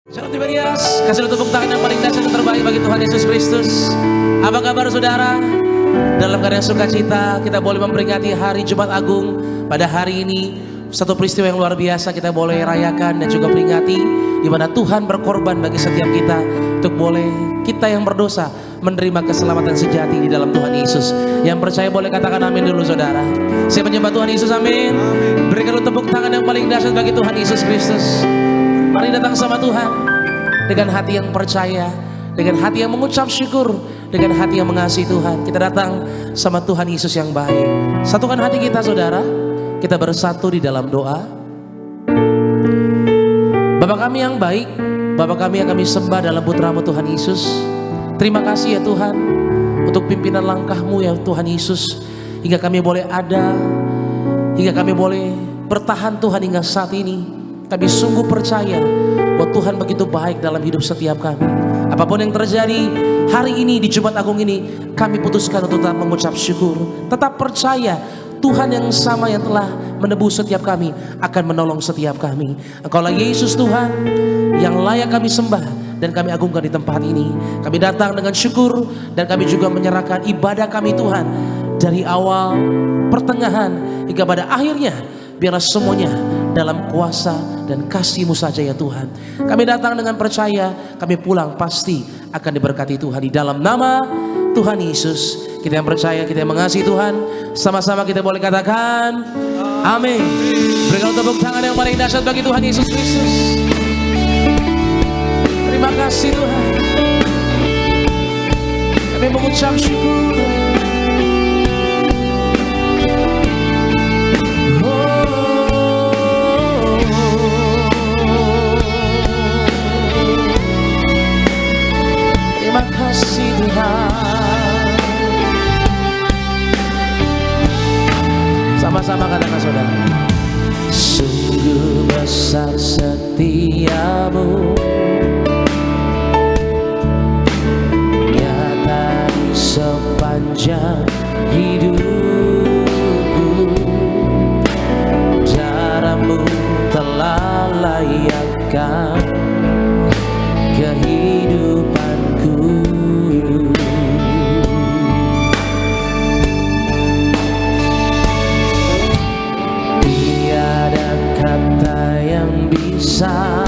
Shalom Tiberias, kasih tepuk tangan yang paling dahsyat dan terbaik bagi Tuhan Yesus Kristus. Apa kabar saudara? Dalam keadaan sukacita kita boleh memperingati hari Jumat Agung. Pada hari ini satu peristiwa yang luar biasa kita boleh rayakan dan juga peringati, di mana Tuhan berkorban bagi setiap kita untuk boleh kita yang berdosa menerima keselamatan sejati di dalam Tuhan Yesus. Yang percaya boleh katakan amin dulu saudara. Saya menyembah Tuhan Yesus, amin. Berikan tepuk tangan yang paling dahsyat bagi Tuhan Yesus Kristus. Mari datang sama Tuhan dengan hati yang percaya, dengan hati yang mengucap syukur, dengan hati yang mengasihi Tuhan. Kita datang sama Tuhan Yesus yang baik. Satukan hati kita saudara. Kita bersatu di dalam doa. Bapa kami yang baik, Bapa kami yang kami sembah dalam putra-Mu Tuhan Yesus. Terima kasih ya Tuhan untuk pimpinan langkah-Mu ya Tuhan Yesus, hingga kami boleh ada, hingga kami boleh bertahan Tuhan hingga saat ini. Kami sungguh percaya bahwa Tuhan begitu baik dalam hidup setiap kami. Apapun yang terjadi hari ini di Jumat Agung ini, kami putuskan untuk tetap mengucap syukur. Tetap percaya Tuhan yang sama yang telah menebus setiap kami akan menolong setiap kami. Engkaulah Yesus Tuhan yang layak kami sembah dan kami agungkan di tempat ini. Kami datang dengan syukur dan kami juga menyerahkan ibadah kami Tuhan, dari awal, pertengahan hingga pada akhirnya. Biarlah semuanya dalam kuasa dan kasih-Mu saja ya Tuhan. Kami datang dengan percaya, kami pulang pasti akan diberkati Tuhan. Di dalam nama Tuhan Yesus, kita yang percaya, kita yang mengasihi Tuhan, sama-sama kita boleh katakan amin. Berikan tepuk tangan yang paling dahsyat bagi Tuhan Yesus Kristus. Terima kasih Tuhan. Kami mengucap syukur. Terima kasih Tuhan. Sama-sama katakan saudara. Sungguh besar setiamu, nyata di sepanjang hidupku. Darah-Mu telah layakkan kehidupanku. Tiada kata yang bisa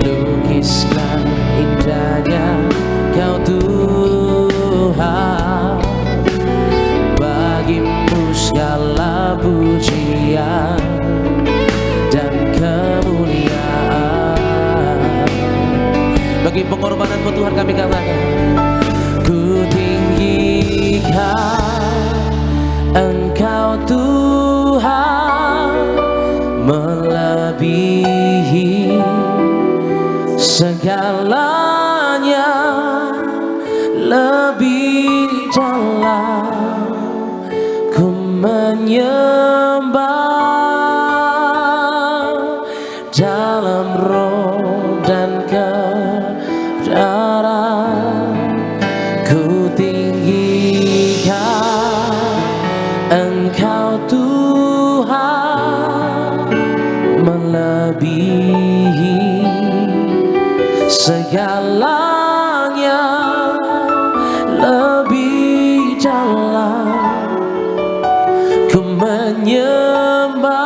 lukiskan indahnya Kau Tuhan. Bagimu segala pujian dan kemuliaan. Bagi pengorbanan-Mu Tuhan kami katakan, ku tinggikan Engkau Tuhan, melebihi segalanya, lebih dalam ku menyembah dalam roh dan kebenaran. Ku tinggikan Engkau Tuhan, melebihi segalanya, lebih dalam ku menyembah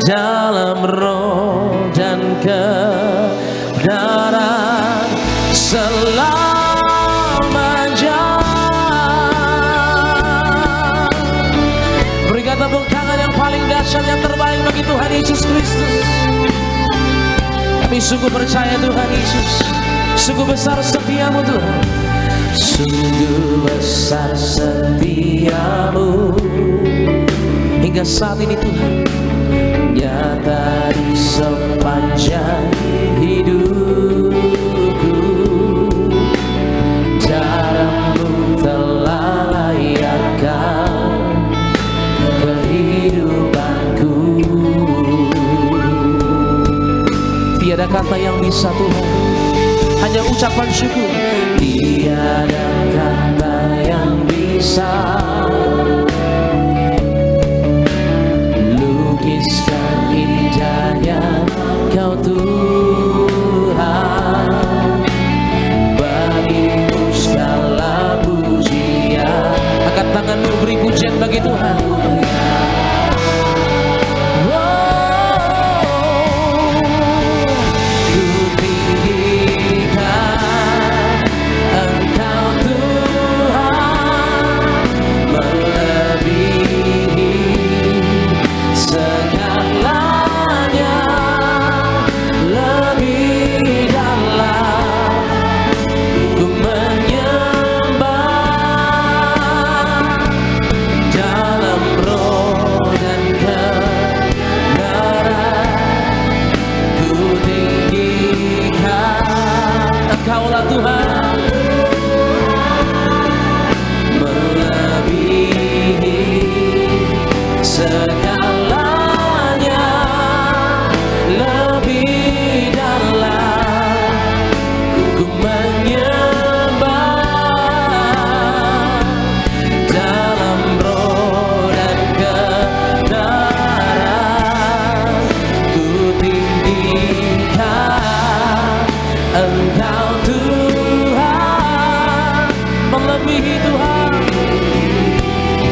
dalam roh dan kebenaran selamanya. Berikan tepuk tangan yang paling dahsyat yang terbaik bagi Tuhan Yesus Kristus. Kami sungguh percaya Tuhan Yesus, sungguh besar setiamu Tuhan. Sungguh besar setiamu hingga saat ini Tuhan, nyata di sepanjang hidupku. Darah-Mu telah layakkan kehidupanku. Tiada kata yang bisa Tuhan, hanya ucapan syukur. Tiada kata yang bisa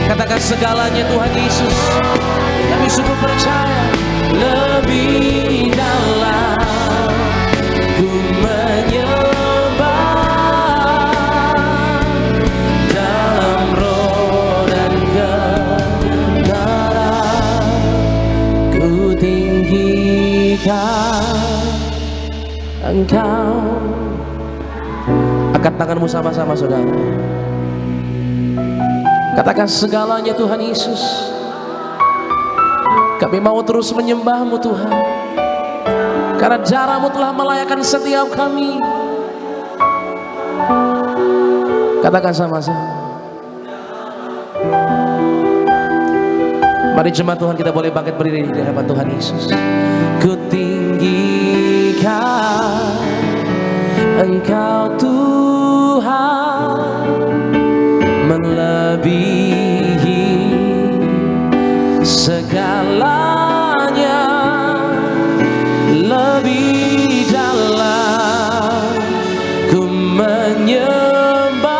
Katakan segalanya Tuhan Yesus. Kami sungguh percaya lebih dalam ku menyembah dalam roh dan kebenaran, ku tinggikan Engkau. Angkat tanganmu sama-sama saudara. Katakan segalanya Tuhan Yesus. Kami mau terus menyembah-Mu Tuhan, karena darah-Mu telah melayakkan setiap kami. Katakan sama-sama. Mari jemaat Tuhan, kita boleh bangkit berdiri di hadapan Tuhan Yesus. Ku tinggikan Engkau Tuhan, melebihi segalanya, lebih dalam ku menyembah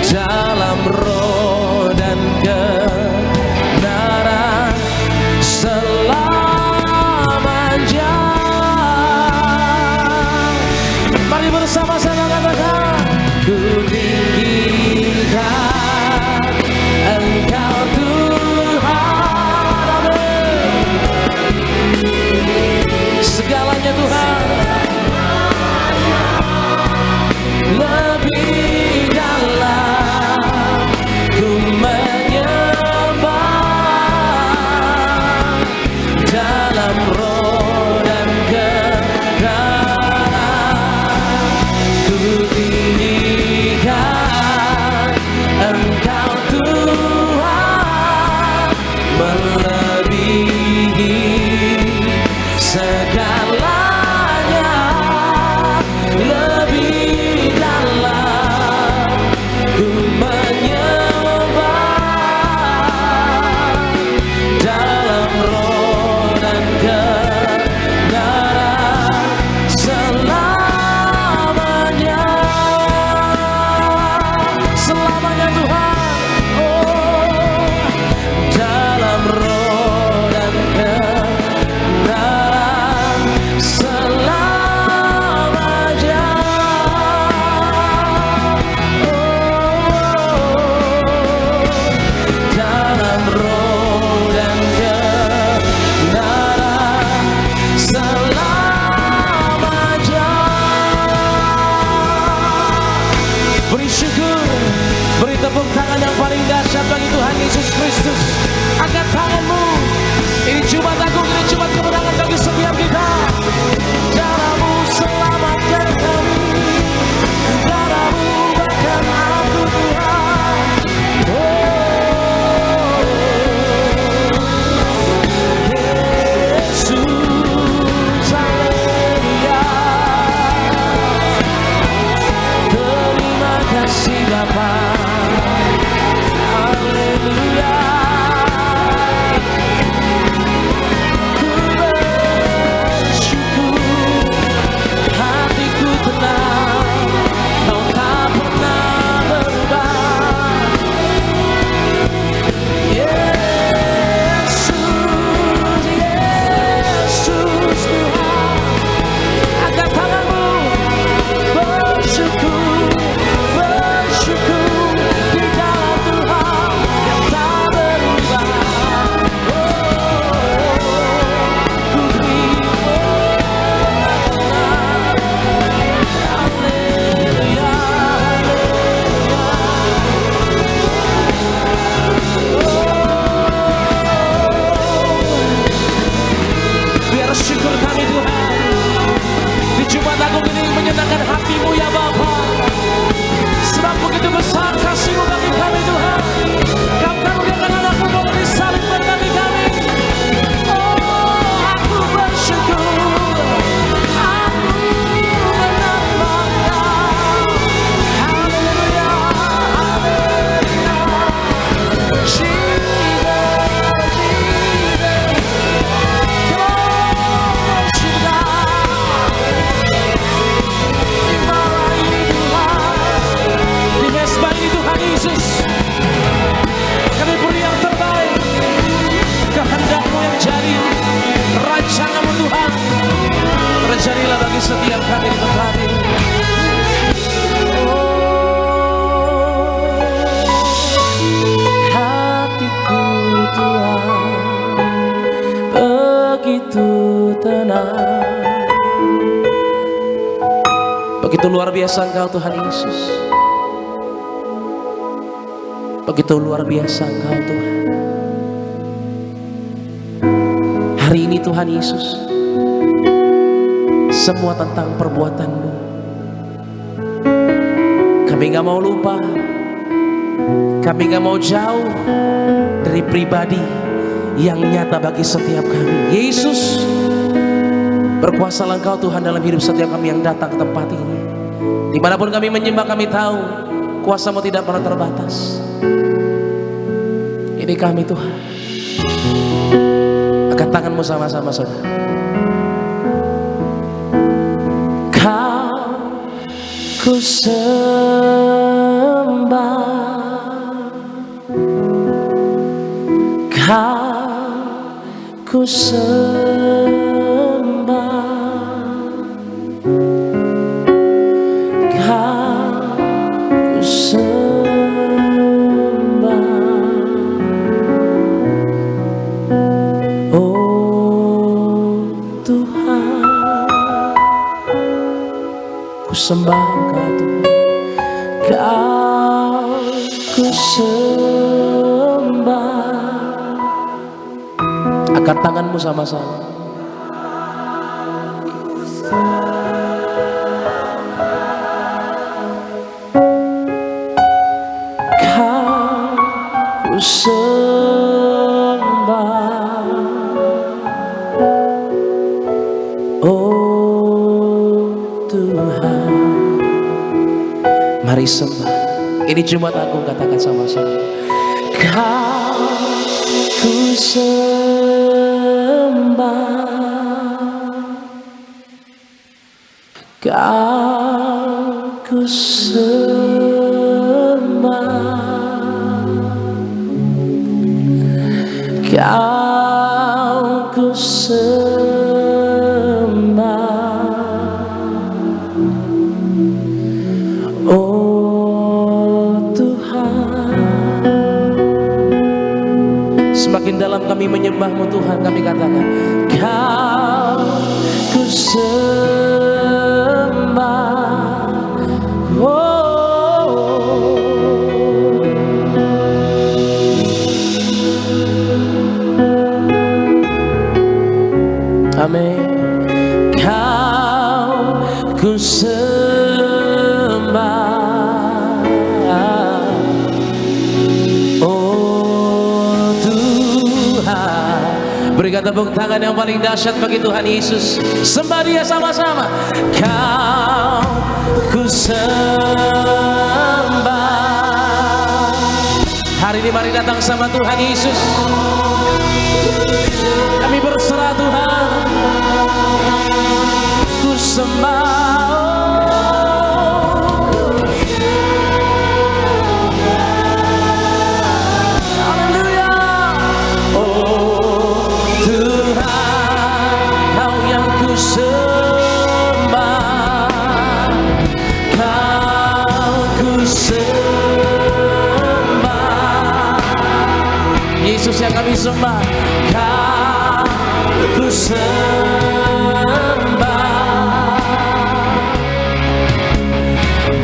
dalam roh dan kebenaran selamanya. Mari bersama-sama katakan, ku tinggikan Engkau Tuhan, segalanya Tuhan, lebih dalam ku menyembah dalam roh dan kebenaran, ku tinggikan Engkau Tuhan, melebihi segalanya, lebih dalam ku menyembah dalam roh dan kebenaran selamanya. Selamanya Tuhan, oh, dalam roh dan kebenaran selamanya. Dalam roh dan kebenaran selamanya. Beri syukur, beri tepuk tangan yang paling dahsyat bagi Tuhan Yesus Kristus. Angkat tanganmu. Ini Jumat Agung, ini Jumat kemenangan bagi setiap kita. Darah-Mu selamatkan kami, darah-Mu bahkan aku Tuhan. Oh, Yesus, haleluya. Terima kasih Bapa, haleluya. Ku Begitu luar biasa Engkau Tuhan Yesus. Begitu luar biasa Engkau Tuhan. Hari ini Tuhan Yesus, semua tentang perbuatan-Mu kami gak mau lupa. Kami gak mau jauh dari pribadi yang nyata bagi setiap kami. Yesus, berkuasalah Engkau Tuhan dalam hidup setiap kami yang datang ke tempat ini. Dimanapun kami menyembah, kami tahu kuasa-Mu tidak pernah terbatas. Ini kami Tuhan. Angkat tanganmu sama-sama saudara. Kau ku sembah, Kau ku sembah, Kau ku sembah. Oh Tuhan, ku sembah Engkau Tuhan. Kau ku sembah. Angkat tanganmu sama-sama. Kau ku sembah. Oh Tuhan, mari sembah. Ini Jumat Agung, katakan sama-sama. Kau ku sembah, Kau ku sembah, Kau ku sembah. Oh Tuhan, semakin dalam kami menyembah-Mu Tuhan, kami katakan Kau ku sembah. Oh, amin. Kau ku sembah. Oh Tuhan, berikan tepuk tangan yang paling dahsyat bagi Tuhan Yesus. Sembah Dia sama-sama. Kau ku sembah. Hari ini mari datang sama Tuhan Yesus. Kami berserah Tuhan. Ku sembah. Haleluya. Oh Tuhan, Kau yang ku sembah, Kau ku sembah. Yesus yang kami sembah. Kau ku sembah,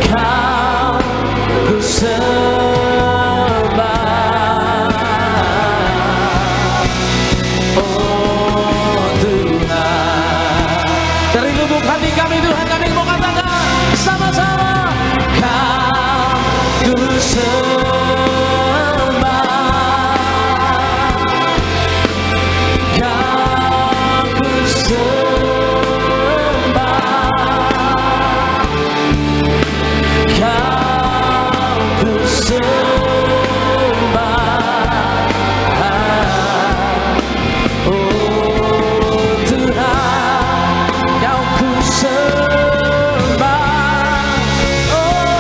Kau ku sembah. Oh Tuhan, dari lubuk hati kami Tuhan, kami mau katakan sama-sama. Kau ku sembah, Kau ku sembah, Kau ku sembah. Oh Tuhan, Kau ku sembah. Oh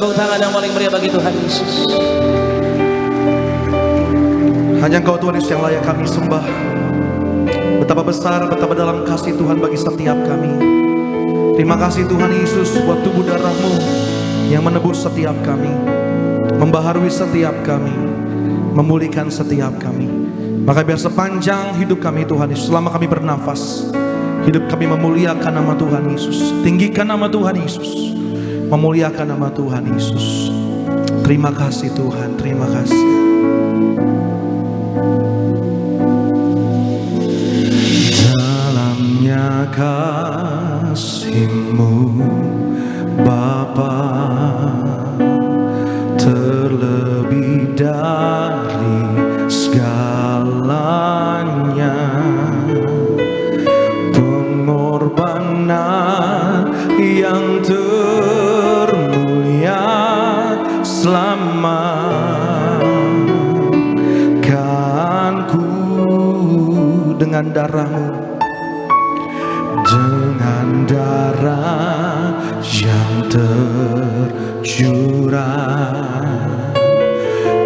tepuk tangan yang paling meriah bagi Tuhan Yesus. Hanya Engkau Tuhan Yesus yang layak kami sembah. Betapa besar, betapa dalam kasih Tuhan bagi setiap kami. Terima kasih Tuhan Yesus buat tubuh darah-Mu yang menebus setiap kami, membaharui setiap kami, memulihkan setiap kami. Maka biar sepanjang hidup kami Tuhan Yesus, selama kami bernafas, hidup kami memuliakan nama Tuhan Yesus. Tinggikan nama Tuhan Yesus, memuliakan nama Tuhan Yesus. Terima kasih Tuhan, terima kasih. Dalamnya kasih-Mu Bapa, terlebih dari segalanya, pengorbanan yang termulia selamatkanku dengan darah-Mu, dengan darah yang tercurah.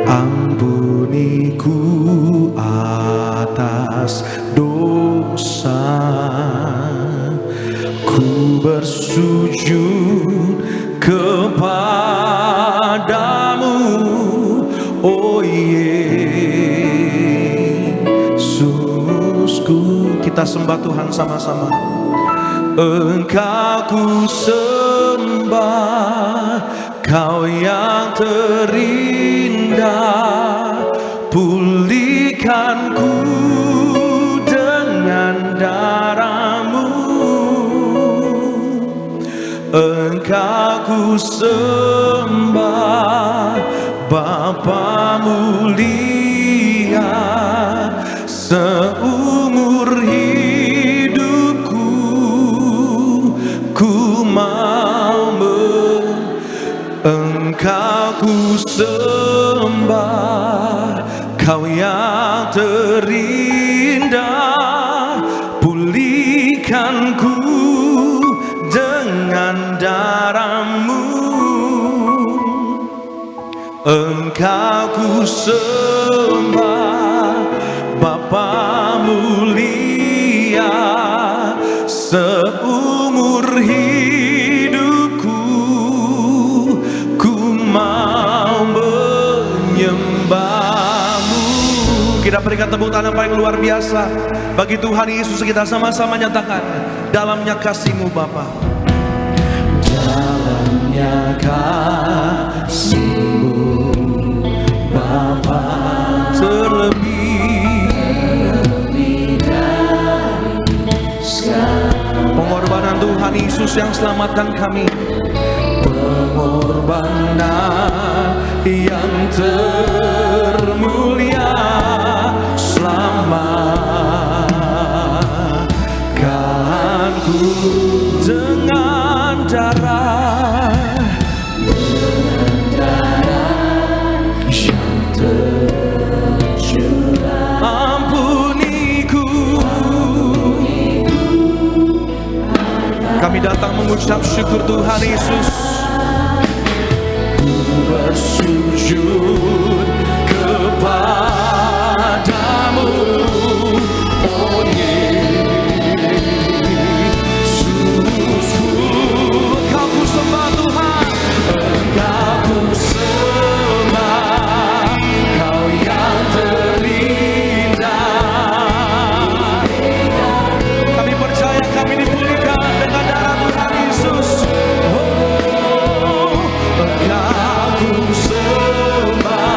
Ampuniku atas dosa, ku bersujud kepadamu, oh Yesusku. Kita sembah Tuhan sama-sama. Engkau ku sembah, Kau yang terindah, pulihkanku dengan darah-Mu. Engkau ku sembah, Bapa mulia, seumur hidupku ku mau Engkau ku sembah, Kau yang terindah, pulihkanku dengan darah-Mu. Engkau ku sembah, Bapa mulia, seumur hidupku ku mau menyembah-Mu. Kita berikan tepuk tangan paling luar biasa bagi Tuhan Yesus. Kita sama-sama nyatakan, dalamnya kasih-Mu Bapa, dalamnya kasih-Mu Bapa, terlebih dari pengorbanan Tuhan Yesus yang selamatkan kami, pengorbanan yang termulia selamatkanku dengan darah yang tercurah. Ampuniku. Kami datang mengucap syukur Tuhan Yesus. Ku bersujud kepadamu, oh Yesusku. Engkau ku sembah Tuhan, Engkau ku sembah, Kau yang terindah. Kami percaya kami dipulihkan dengan darah Tuhan Yesus. Oh, Engkau ku sembah,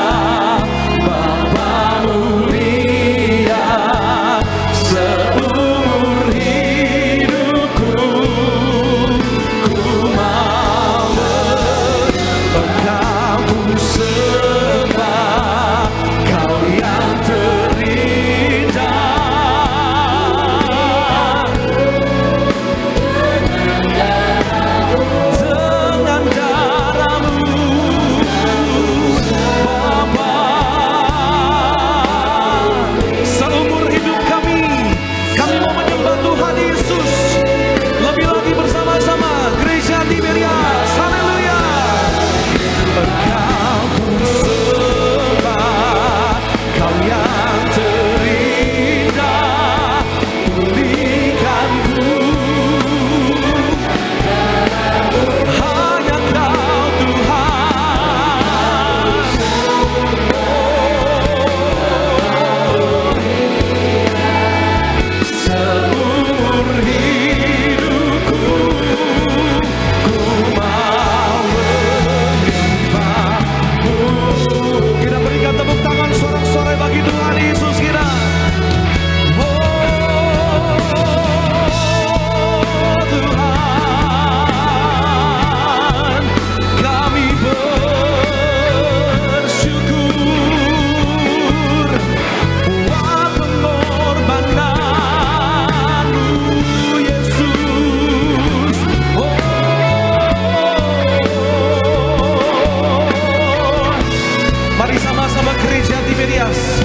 Matias,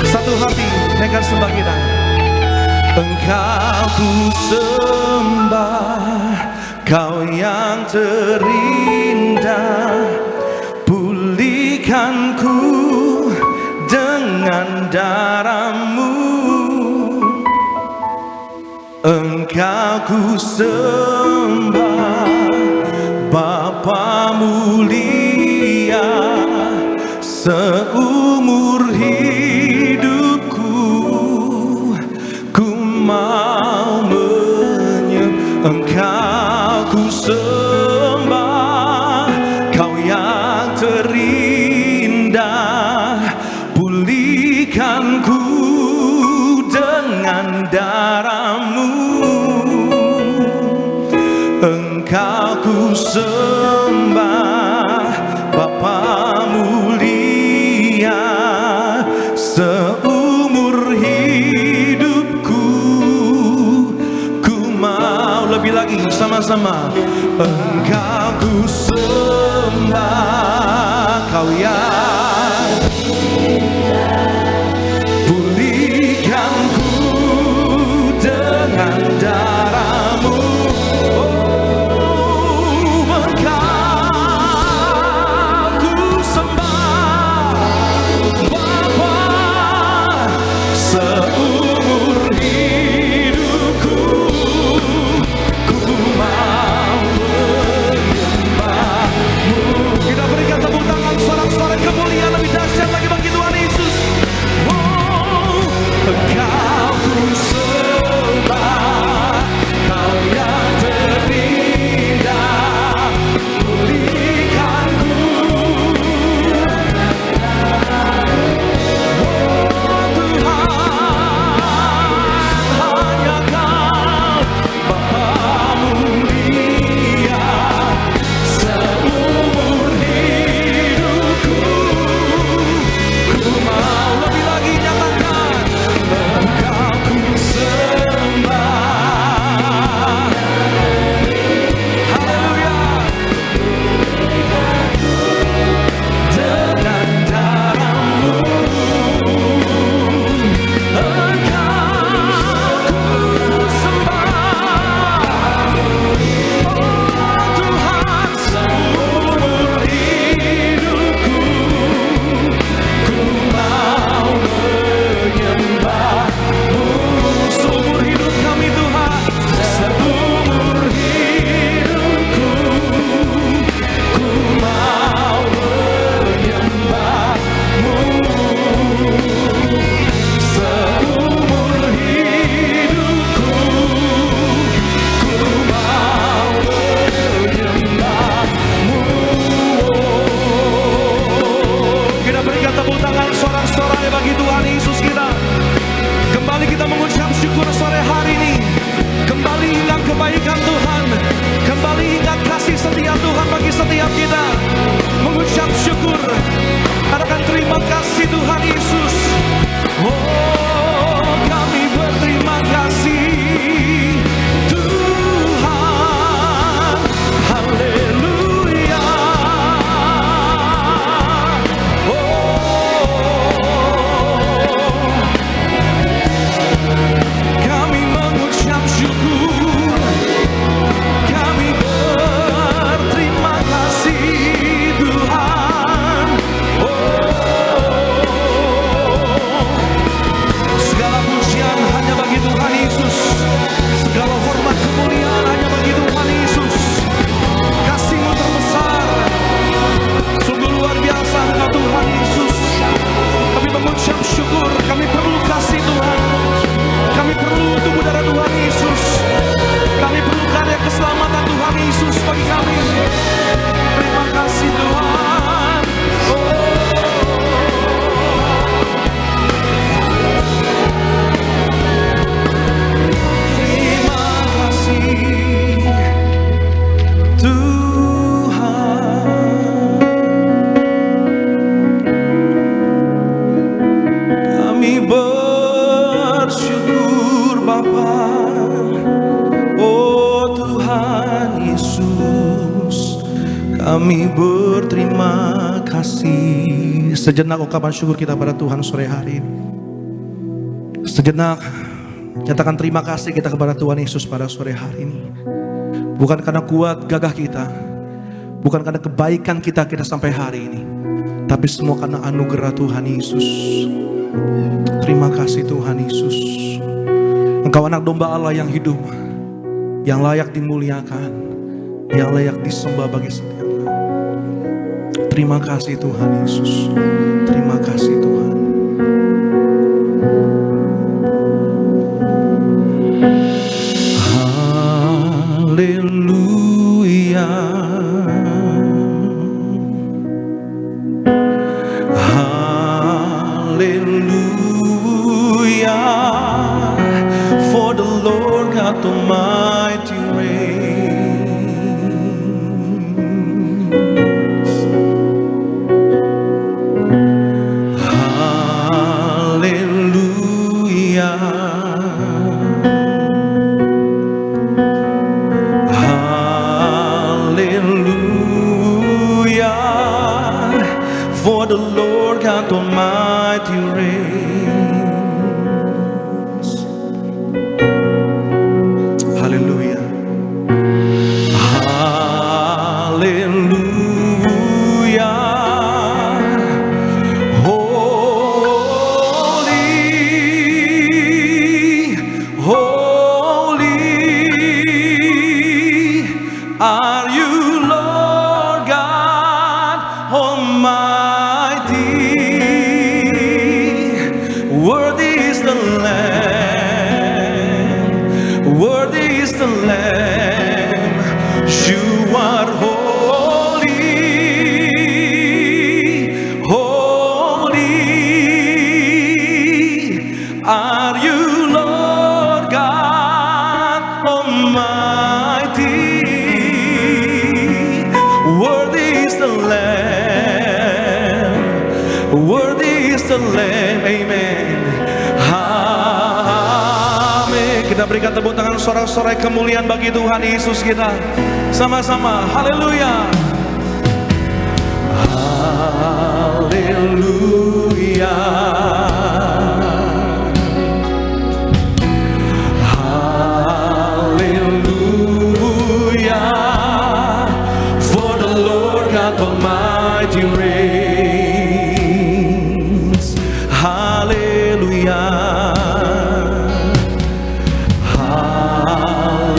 satu hati naikkan sembah kita. Engkau ku sembah, Kau yang terindah, pulihkanku dengan darah-Mu. Engkau ku sembah, Bapa mulia, seumur hidupku ku mau menyembah. Engkau ku sembah, Kau yang terindah, pulihkanku dengan darah-Mu. Engkau ku sembah, Bapa mulia, seumur hidupku ku mau. Lebih lagi sama-sama. Engkau ku sembah, Kau yang pulihkanku dengan darah-Mu. Kemuliaan lebih dahsyat lagi bagi Tuhan Yesus. Engkau ku sembah, Kau yang terindah, pulihkanku. Tuhan, hanya Kau, Bapa mulia, seumur hidupku. Ku mau lebih lagi nyatakan, Engkau ku sembah. Haleluya. Dengan darah-Mu, Engkau ku sembah. Oh Tuhan, seumur hidupku ku mau menyembah-Mu. Seumur hidup kami Tuhan, seumur hidupku ku mau menyembah-Mu. Seumur hidupku ku mau menyembah-Mu. Kita berikan tepuk tangan sorak-sorai bagi Tuhan Yesus kita. Kembali kita mengucap syukur sore hari ini. Kembali ingat kebaikan Tuhan, kembali ingat kasih setia Tuhan bagi setiap kita. Mengucap syukur, katakan terima kasih Tuhan Yesus. Oh, kami berterima kasih Tuhan. Haleluya. Kami mengucap syukur, kami berterima kasih Tuhan. Segala pujian hanya bagi Tuhan Yesus, segala hormat kemuliaan hanya bagi Tuhan Yesus. Kasih-Mu terbesar, sungguh luar biasa Engkau Tuhan Yesus. Kami mengucap syukur, kami perlu kasih Tuhan, kami perlu tubuh darah Tuhan Yesus, kami perlu karya keselamatan Tuhan Yesus bagi kami. Terima kasih Tuhan. Terima kasih Tuhan. Kami bersyukur Bapa, oh Tuhan Yesus, kami berterima kasih. Sejenak ungkapan syukur kita pada Tuhan sore hari ini. Sejenak nyatakan terima kasih kita kepada Tuhan Yesus pada sore hari ini. Bukan karena kuat gagah kita, bukan karena kebaikan kita sampai hari ini, tapi semua karena anugerah Tuhan Yesus. Terima kasih Tuhan Yesus. Engkau anak domba Allah yang hidup, yang layak dimuliakan, yang layak disembah bagi setiap kami. Terima kasih Tuhan Yesus. Terima kasih Tuhan. Haleluya. Haleluya. For the Lord God Almighty reigns. Haleluya. Hallelujah, for the Lord God Almighty reigns. Hallelujah. Hallelujah. Holy, holy are you, Lord God Almighty. Worthy is the Lamb, worthy is the Lamb. You are holy, holy are you, Lord God Almighty. Worthy is the Lamb, worthy is the Lamb. Amen. Amin. Kita berikan tepuk tangan sorak-sorai kemuliaan bagi Tuhan Yesus kita. Sama-sama. Haleluya. Haleluya. Haleluya. For the Lord God Almighty reigns. Haleluya. Haleluya.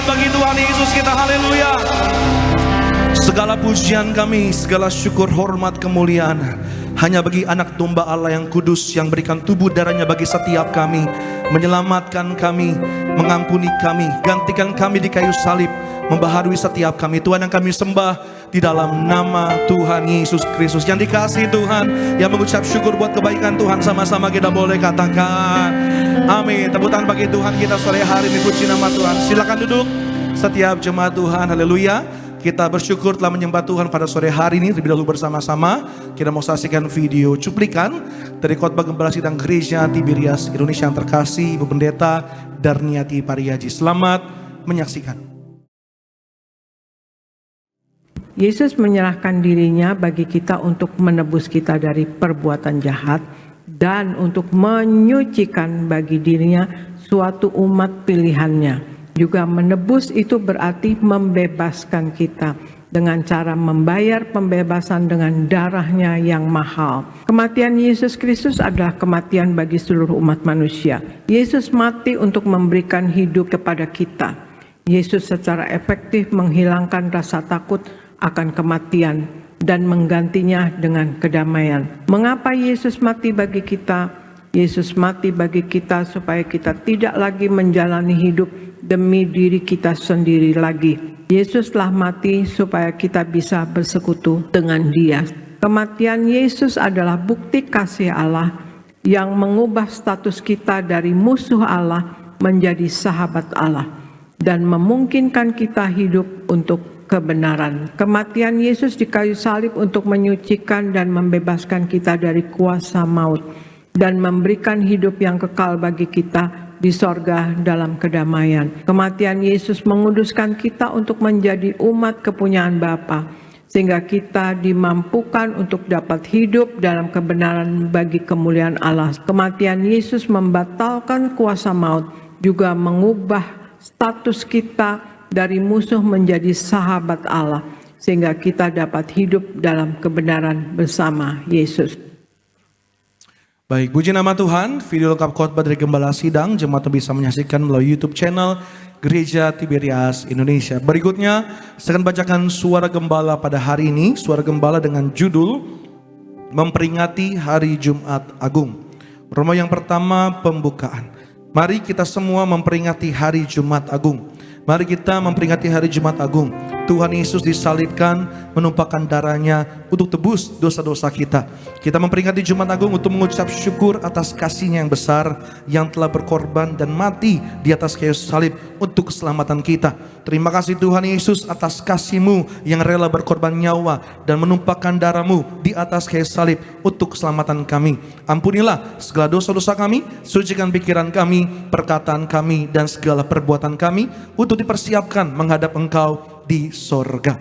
tangan bagi Tuhan Yesus kita, haleluya. Segala pujian kami, segala syukur, hormat, kemuliaan hanya bagi anak domba Allah yang kudus, yang berikan tubuh darahnya bagi setiap kami, menyelamatkan kami, mengampuni kami, gantikan kami di kayu salib, membaharui setiap kami. Tuhan yang kami sembah di dalam nama Tuhan Yesus Kristus. Yang dikasihi Tuhan, yang mengucap syukur buat kebaikan Tuhan, sama-sama kita boleh katakan amin. Tepuk tangan bagi Tuhan kita sore hari ini, puji nama Tuhan. Silakan duduk setiap jemaat Tuhan, haleluya. Kita bersyukur telah menyembah Tuhan pada sore hari ini. Terlebih dahulu bersama-sama kita mau saksikan video cuplikan dari khotbah Gembala Sidang Gereja Tiberias Indonesia yang terkasih, Ibu Pendeta Darniati Pariaji. Selamat menyaksikan. Yesus menyerahkan dirinya bagi kita untuk menebus kita dari perbuatan jahat dan untuk menyucikan bagi dirinya suatu umat pilihannya. Juga menebus itu berarti membebaskan kita dengan cara membayar pembebasan dengan darahnya yang mahal. Kematian Yesus Kristus adalah kematian bagi seluruh umat manusia. Yesus mati untuk memberikan hidup kepada kita. Yesus secara efektif menghilangkan rasa takut akan kematian dan menggantinya dengan kedamaian. Mengapa Yesus mati bagi kita? Yesus mati bagi kita supaya kita tidak lagi menjalani hidup demi diri kita sendiri lagi. Yesus telah mati supaya kita bisa bersekutu dengan Dia. Kematian Yesus adalah bukti kasih Allah yang mengubah status kita dari musuh Allah menjadi sahabat Allah dan memungkinkan kita hidup untuk kebenaran. Kematian Yesus di kayu salib untuk menyucikan dan membebaskan kita dari kuasa maut dan memberikan hidup yang kekal bagi kita di sorga dalam kedamaian. Kematian Yesus menguduskan kita untuk menjadi umat kepunyaan Bapa, sehingga kita dimampukan untuk dapat hidup dalam kebenaran bagi kemuliaan Allah. Kematian Yesus membatalkan kuasa maut, juga mengubah status kita dari musuh menjadi sahabat Allah, sehingga kita dapat hidup dalam kebenaran bersama Yesus. Baik, puji nama Tuhan. Video lengkap khotbah dari Gembala Sidang jemaat bisa menyaksikan melalui YouTube channel Gereja Tiberias Indonesia. Berikutnya saya akan bacakan suara gembala pada hari ini. Suara gembala dengan judul Memperingati Hari Jumat Agung. Roma yang pertama, pembukaan. Mari kita semua memperingati Hari Jumat Agung. Mari kita memperingati Hari Jumat Agung. Tuhan Yesus disalibkan, menumpahkan darahnya untuk tebus dosa-dosa kita. Kita memperingati Jumat Agung untuk mengucap syukur atas kasih-Nya yang besar, yang telah berkorban dan mati di atas kayu salib untuk keselamatan kita. Terima kasih Tuhan Yesus atas kasih-Mu yang rela berkorban nyawa dan menumpahkan darah-Mu di atas kayu salib untuk keselamatan kami. Ampunilah segala dosa-dosa kami, sucikan pikiran kami, perkataan kami, dan segala perbuatan kami untuk dipersiapkan menghadap Engkau di sorga.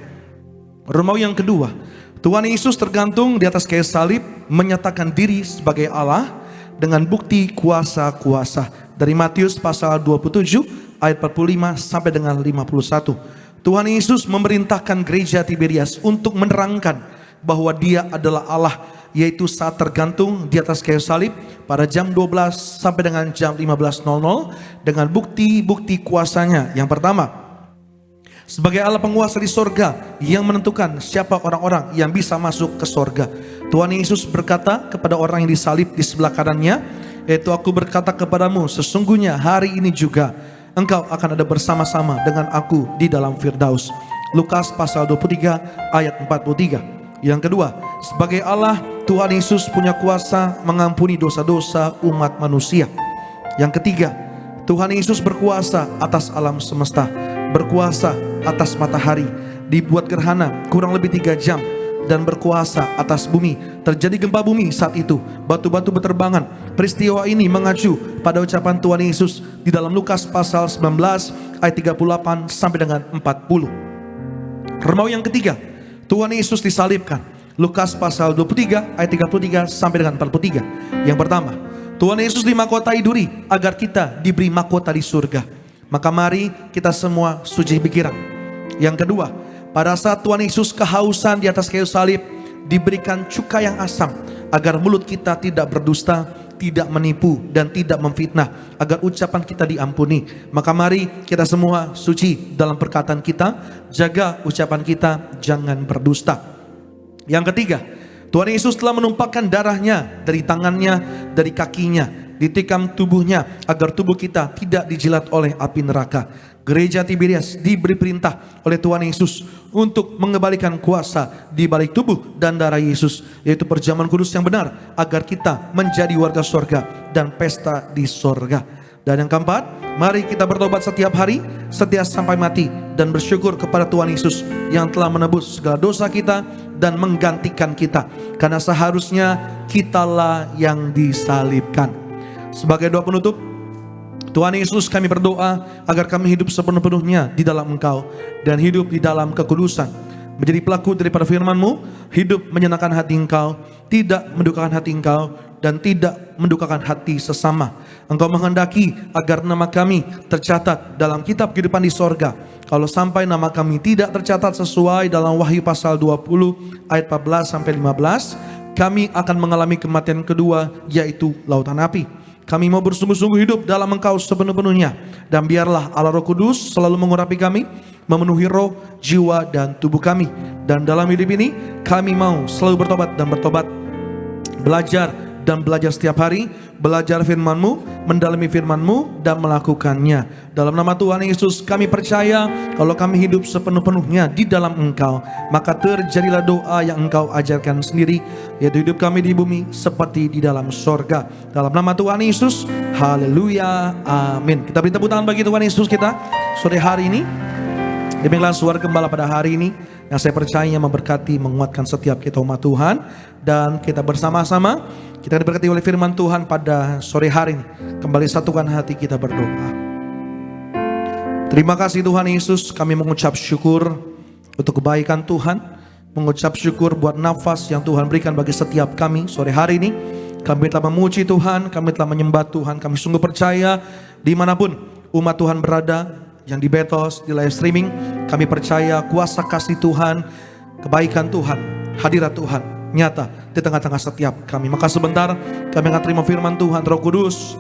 Romawi yang kedua, Tuhan Yesus tergantung di atas kayu salib, menyatakan diri sebagai Allah dengan bukti kuasa-kuasa. Dari Matius pasal 27 ayat 45 sampai dengan 51. Tuhan Yesus memerintahkan gereja Tiberias untuk menerangkan bahwa Dia adalah Allah, yaitu saat tergantung di atas kayu salib pada jam 12 sampai dengan jam 15.00 dengan bukti-bukti kuasanya. Yang pertama, sebagai Allah penguasa di sorga yang menentukan siapa orang-orang yang bisa masuk ke sorga. Tuhan Yesus berkata kepada orang yang disalib di sebelah kanannya, yaitu aku berkata kepadamu, sesungguhnya hari ini juga engkau akan ada bersama-sama dengan aku di dalam Firdaus. Lukas pasal 23 ayat 43. Yang kedua, sebagai Allah, Tuhan Yesus punya kuasa mengampuni dosa-dosa umat manusia. Yang ketiga, Tuhan Yesus berkuasa atas alam semesta, berkuasa atas matahari, dibuat gerhana kurang lebih 3 jam, dan berkuasa atas bumi. Terjadi gempa bumi saat itu, batu-batu berterbangan. Peristiwa ini mengacu pada ucapan Tuhan Yesus di dalam Lukas pasal 19 ayat 38 sampai dengan 40. Romawi yang ketiga, Tuhan Yesus disalibkan. Lukas pasal 23 ayat 33 sampai dengan 43. Yang pertama, Tuhan Yesus dimahkotai duri agar kita diberi mahkota di surga. Maka mari kita semua suci pikiran. Yang kedua, pada saat Tuhan Yesus kehausan di atas kayu salib, diberikan cuka yang asam agar mulut kita tidak berdusta, tidak menipu dan tidak memfitnah, agar ucapan kita diampuni. Maka mari kita semua suci dalam perkataan kita, jaga ucapan kita, jangan berdusta. Yang ketiga, Tuhan Yesus telah menumpahkan darahnya dari tangannya, dari kakinya, ditikam tubuhnya, agar tubuh kita tidak dijilat oleh api neraka. Gereja Tiberias diberi perintah oleh Tuhan Yesus untuk mengembalikan kuasa di balik tubuh dan darah Yesus, yaitu perjamuan kudus yang benar, agar kita menjadi warga surga dan pesta di surga. Dan yang keempat, mari kita bertobat setiap hari, setia sampai mati, dan bersyukur kepada Tuhan Yesus yang telah menebus segala dosa kita dan menggantikan kita, karena seharusnya kitalah yang disalibkan. Sebagai doa penutup, Tuhan Yesus, kami berdoa agar kami hidup sepenuh-penuhnya di dalam Engkau dan hidup di dalam kekudusan, menjadi pelaku daripada firman-Mu, hidup menyenangkan hati Engkau, tidak mendukakan hati Engkau, dan tidak mendukakan hati sesama. Engkau menghendaki agar nama kami tercatat dalam kitab kehidupan di sorga. Kalau sampai nama kami tidak tercatat sesuai dalam Wahyu pasal 20 ayat 14 sampai 15, kami akan mengalami kematian kedua, yaitu lautan api. Kami mau bersungguh-sungguh hidup dalam Engkau sepenuh-penuhnya, dan biarlah Allah Roh Kudus selalu mengurapi kami, memenuhi roh, jiwa, dan tubuh kami. Dan dalam hidup ini kami mau selalu bertobat dan bertobat, belajar dan belajar setiap hari, belajar firman-Mu, mendalami firman-Mu, dan melakukannya. Dalam nama Tuhan Yesus kami percaya kalau kami hidup sepenuh-penuhnya di dalam Engkau, maka terjadilah doa yang Engkau ajarkan sendiri, yaitu hidup kami di bumi seperti di dalam sorga. Dalam nama Tuhan Yesus, haleluya, amin. Kita beri tepuk tangan bagi Tuhan Yesus kita sore hari ini. Demikianlah suara gembala pada hari ini yang saya percaya memberkati, menguatkan setiap kita umat Tuhan. Dan kita bersama-sama, kita diberkati oleh firman Tuhan pada sore hari ini. Kembali satukan hati kita berdoa. Terima kasih Tuhan Yesus, kami mengucap syukur untuk kebaikan Tuhan, mengucap syukur buat nafas yang Tuhan berikan bagi setiap kami sore hari ini. Kami telah memuji Tuhan, kami telah menyembah Tuhan. Kami sungguh percaya dimanapun umat Tuhan berada, yang di Betos, di live streaming, kami percaya kuasa kasih Tuhan, kebaikan Tuhan, hadirat Tuhan nyata di tengah-tengah setiap kami. Maka sebentar kami akan terima firman Tuhan. Roh Kudus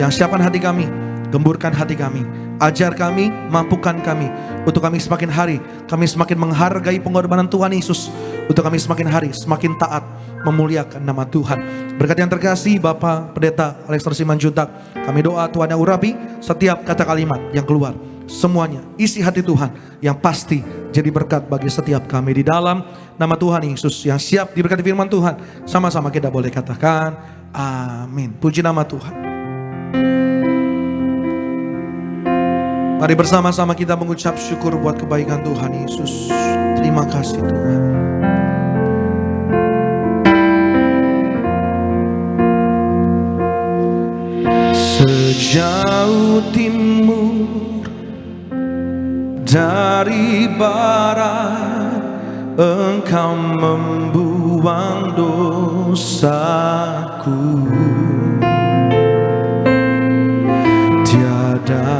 yang siapkan hati kami, gemburkan hati kami, ajar kami, mampukan kami, untuk kami semakin hari kami semakin menghargai pengorbanan Tuhan Yesus, untuk kami semakin hari semakin taat memuliakan nama Tuhan. Berkat yang terkasih Bapak Pendeta Alexander Simanjuntak, kami doa Tuhan yang urapi setiap kata kalimat yang keluar, semuanya isi hati Tuhan yang pasti jadi berkat bagi setiap kami. Di dalam nama Tuhan Yesus yang siap diberkati firman Tuhan, sama-sama kita boleh katakan amin. Puji nama Tuhan. Mari bersama-sama kita mengucap syukur buat kebaikan Tuhan Yesus. Terima kasih Tuhan. Sejauh timur dari barat, Engkau membuang dosaku. Tiada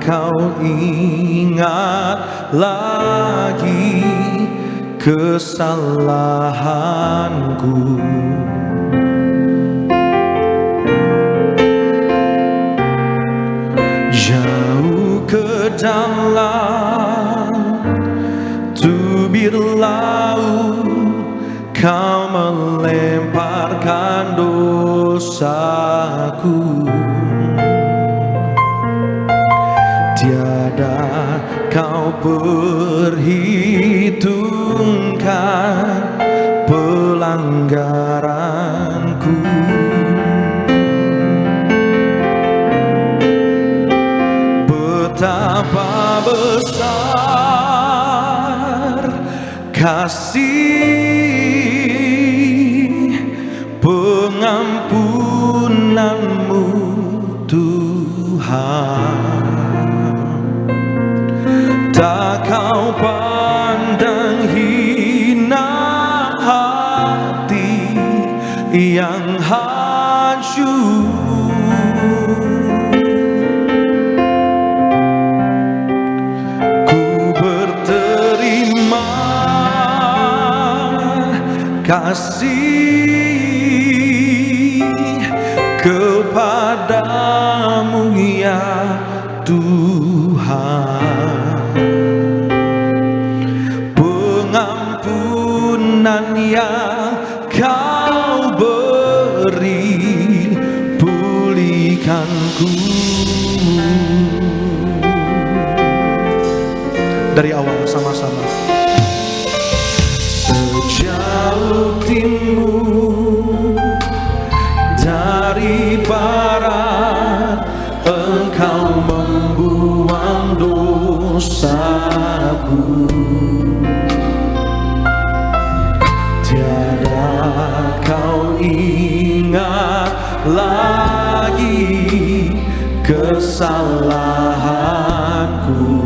Kau ingat lagi kesalahanku. Jauh ke dalam tubir laut, Kau melemparkan dosaku. Tiada Kau perhitungkan pelanggaranku. Betapa besar kasih pengampunan-Mu Tuhan. Tak Kau pandang hina hati yang hancur. Ku berterima kasih Tuhan, pengampunan yang Kau beri, pulihkanku. Dari awal sama-sama. Sejauh timur dari barat, Engkau membuang dosaku. Tiada Kau ingat lagi kesalahanku.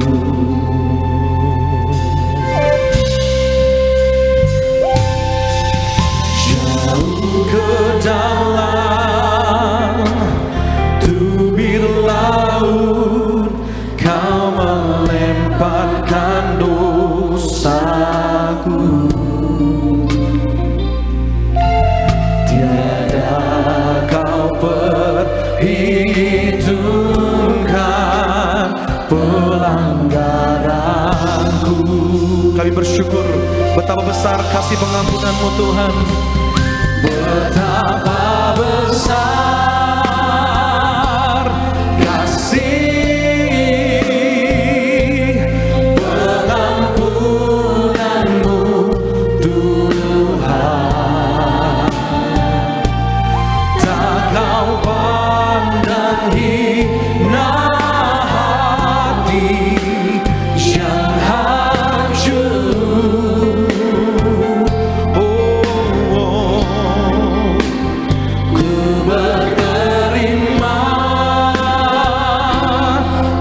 Jauh ke dalam tubir laut, Kau melemparkan dosaku. Tiada Kau perhitungkan pelanggaranku. Kami bersyukur betapa besar kasih pengampunan-Mu Tuhan. Betapa besar kasih pengampunan-Mu Tuhan. Tak Kau pandang hina hati yang hancur. Ku berterima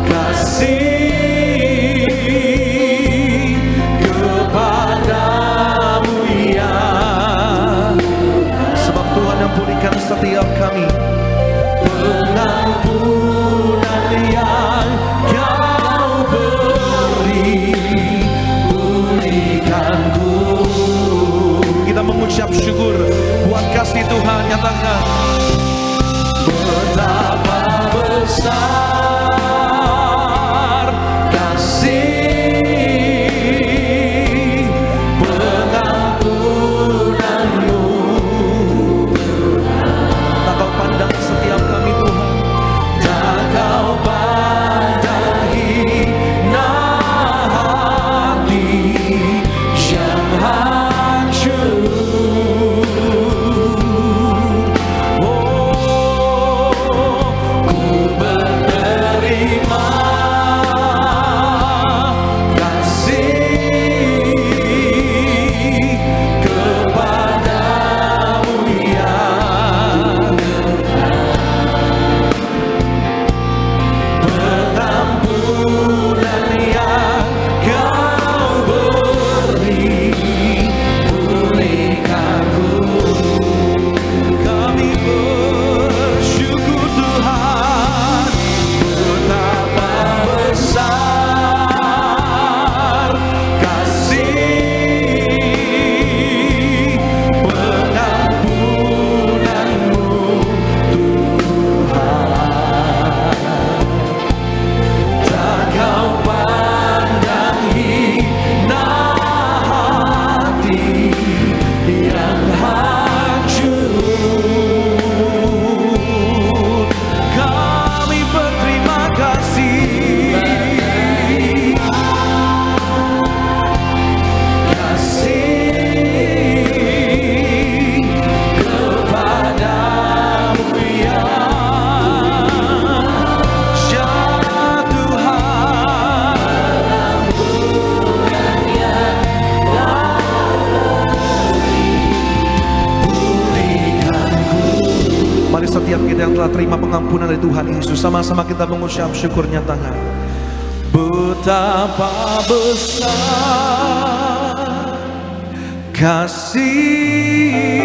kasih kepadamu ya, sebab Tuhan yang pulihkan setiap kami. Pengampunan yang Kau beri, pulihkanku. Kita mengucap syukur buat kasih Tuhan. Nyatakan betapa besar kasih pengampunan-Mu. Tak Kau pandang setiap kami Tuhan. Tak Kau pandang hina hati yang hancur. Ku berterima kasih kepadamu ya, pengampunan yang Kau beri, pulihkanku. Kami bersyukur Tuhan, betapa besar kasih pengampunan-Mu Tuhan. Tak Kau pandang hina hati yang hancur. Kami berterima kasih, kasih kepadamu ya, ya Tuhan. Mari setiap kita yang telah terima pengampunan dari Tuhan Yesus, sama-sama kita mengucap syukur. Nyatakan betapa besar kasih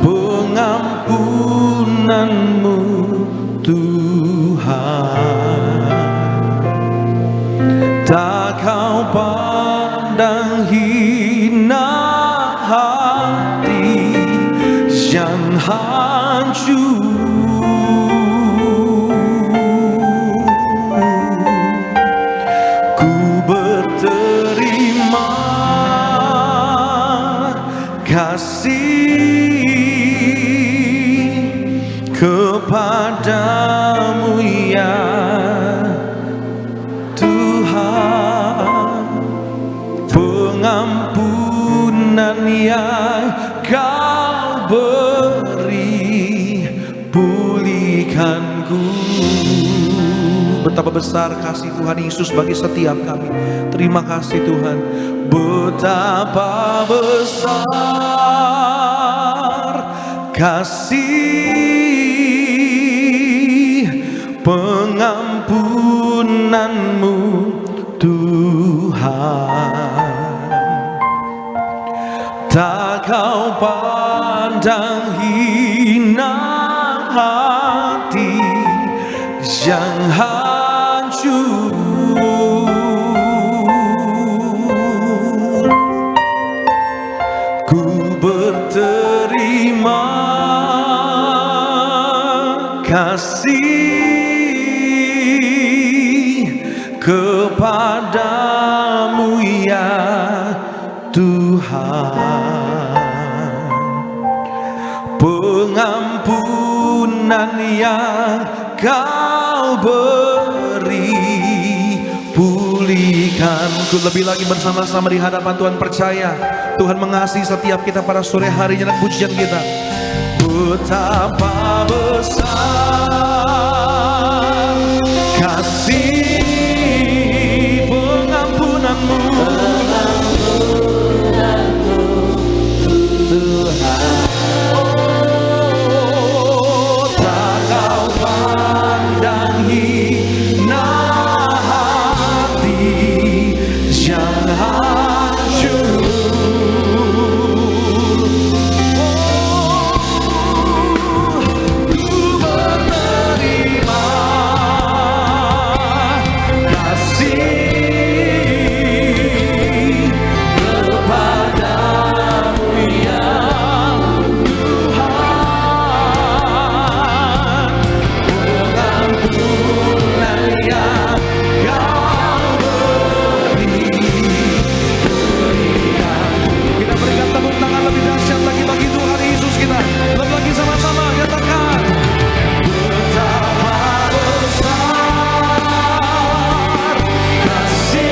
pengampunan-Mu Tuhan. Tak Kau pandang hina hati yang hancur. padamu ya Tuhan, pengampunan yang Kau beri, pulihkanku. Betapa besar kasih Tuhan Yesus bagi setiap kami. Terima kasih Tuhan. Betapa besar kasih pengampunanmu Tuhan. Tak Kau pandang hina hati yang hancur. Ku berterima kasih kepadamu ya Tuhan, pengampunan yang Kau beri, pulihkanku. Lebih lagi bersama-sama di hadapan Tuhan, percaya Tuhan mengasihi setiap kita pada sore harinya dan pujian kita. Betapa besar kasih pengampunanmu Tuhan. Oh, tak Kau pandang hina hati yang hancur. Ku berterima kasih kepadamu ya Tuhan, pengampunan yang Kau beri, berikan. Kita berikan tepuk tangan lebih dahsyat lagi bagi Tuhan Yesus kita. Lebih lagi sama-sama nyatakan. Betapa besar kasih.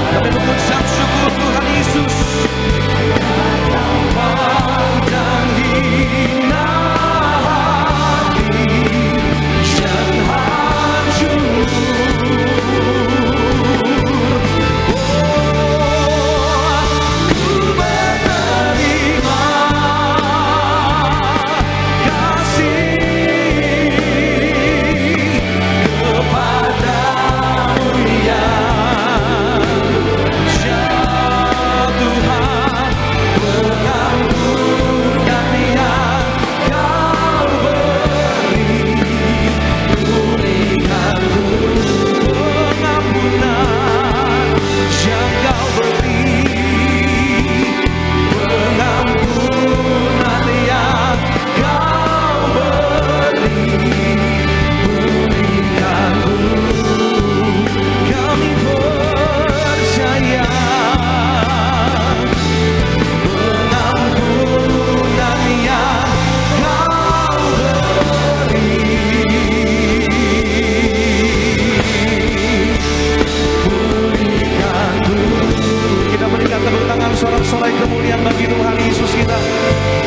Kami mengucap syukur Tuhan Yesus. Pandang hina hati yang hancur. Ku berterima kasih kepadamu ya Tuhan, pengampunan yang Kau beri, pulihkanku. Pengampunan yang Kau beri, pengampunan yang Kau beri, pulihkanku. Kami percaya pengampunan yang Kau beri, pulihkanku. Kita berikan tepuk tangan sorak-sorai kemuliaan bagi Tuhan Yesus kita.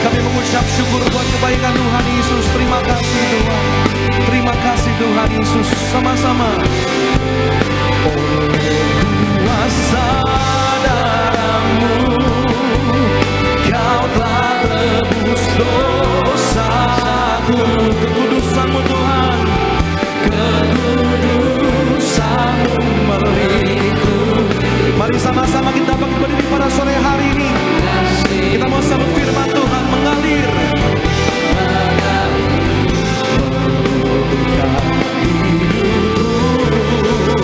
Kami mengucap syukur buat kebaikan Tuhan Yesus. Terima kasih Tuhan. Terima kasih Tuhan Yesus. Sama-sama. Oleh kuasa darah-Mu Kau telah tebus dosaku. Kekudusan-Mu Tuhan, kekudusan-Mu milikku. Mari sama-sama kita berdiri pada sore hari ini. Kita mau sambut firman Tuhan mengalir. Hidupku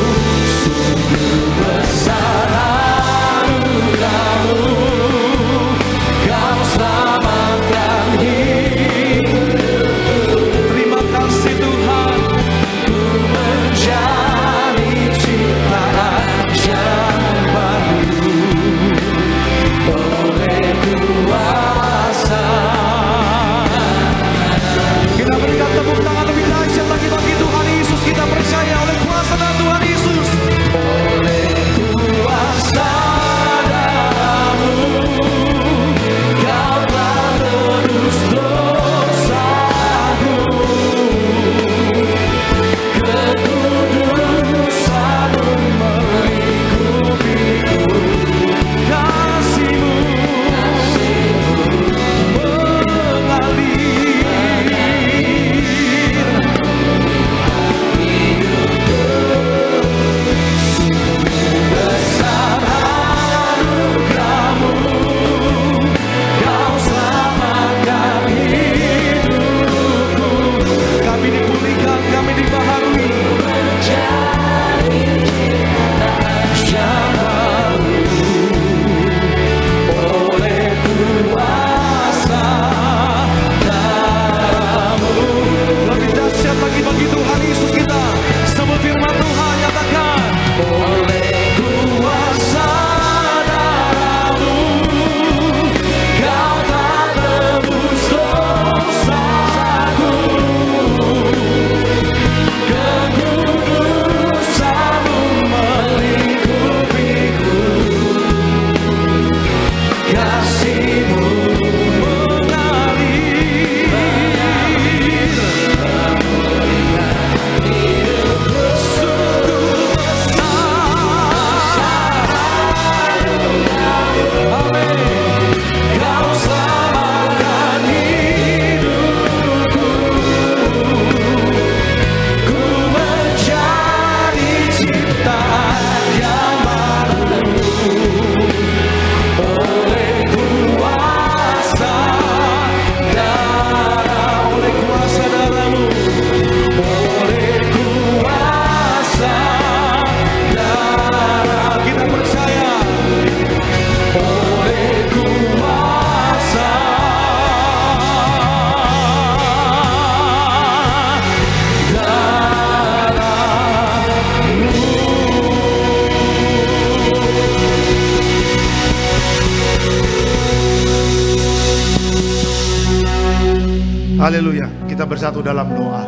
Haleluya. Kita bersatu dalam doa.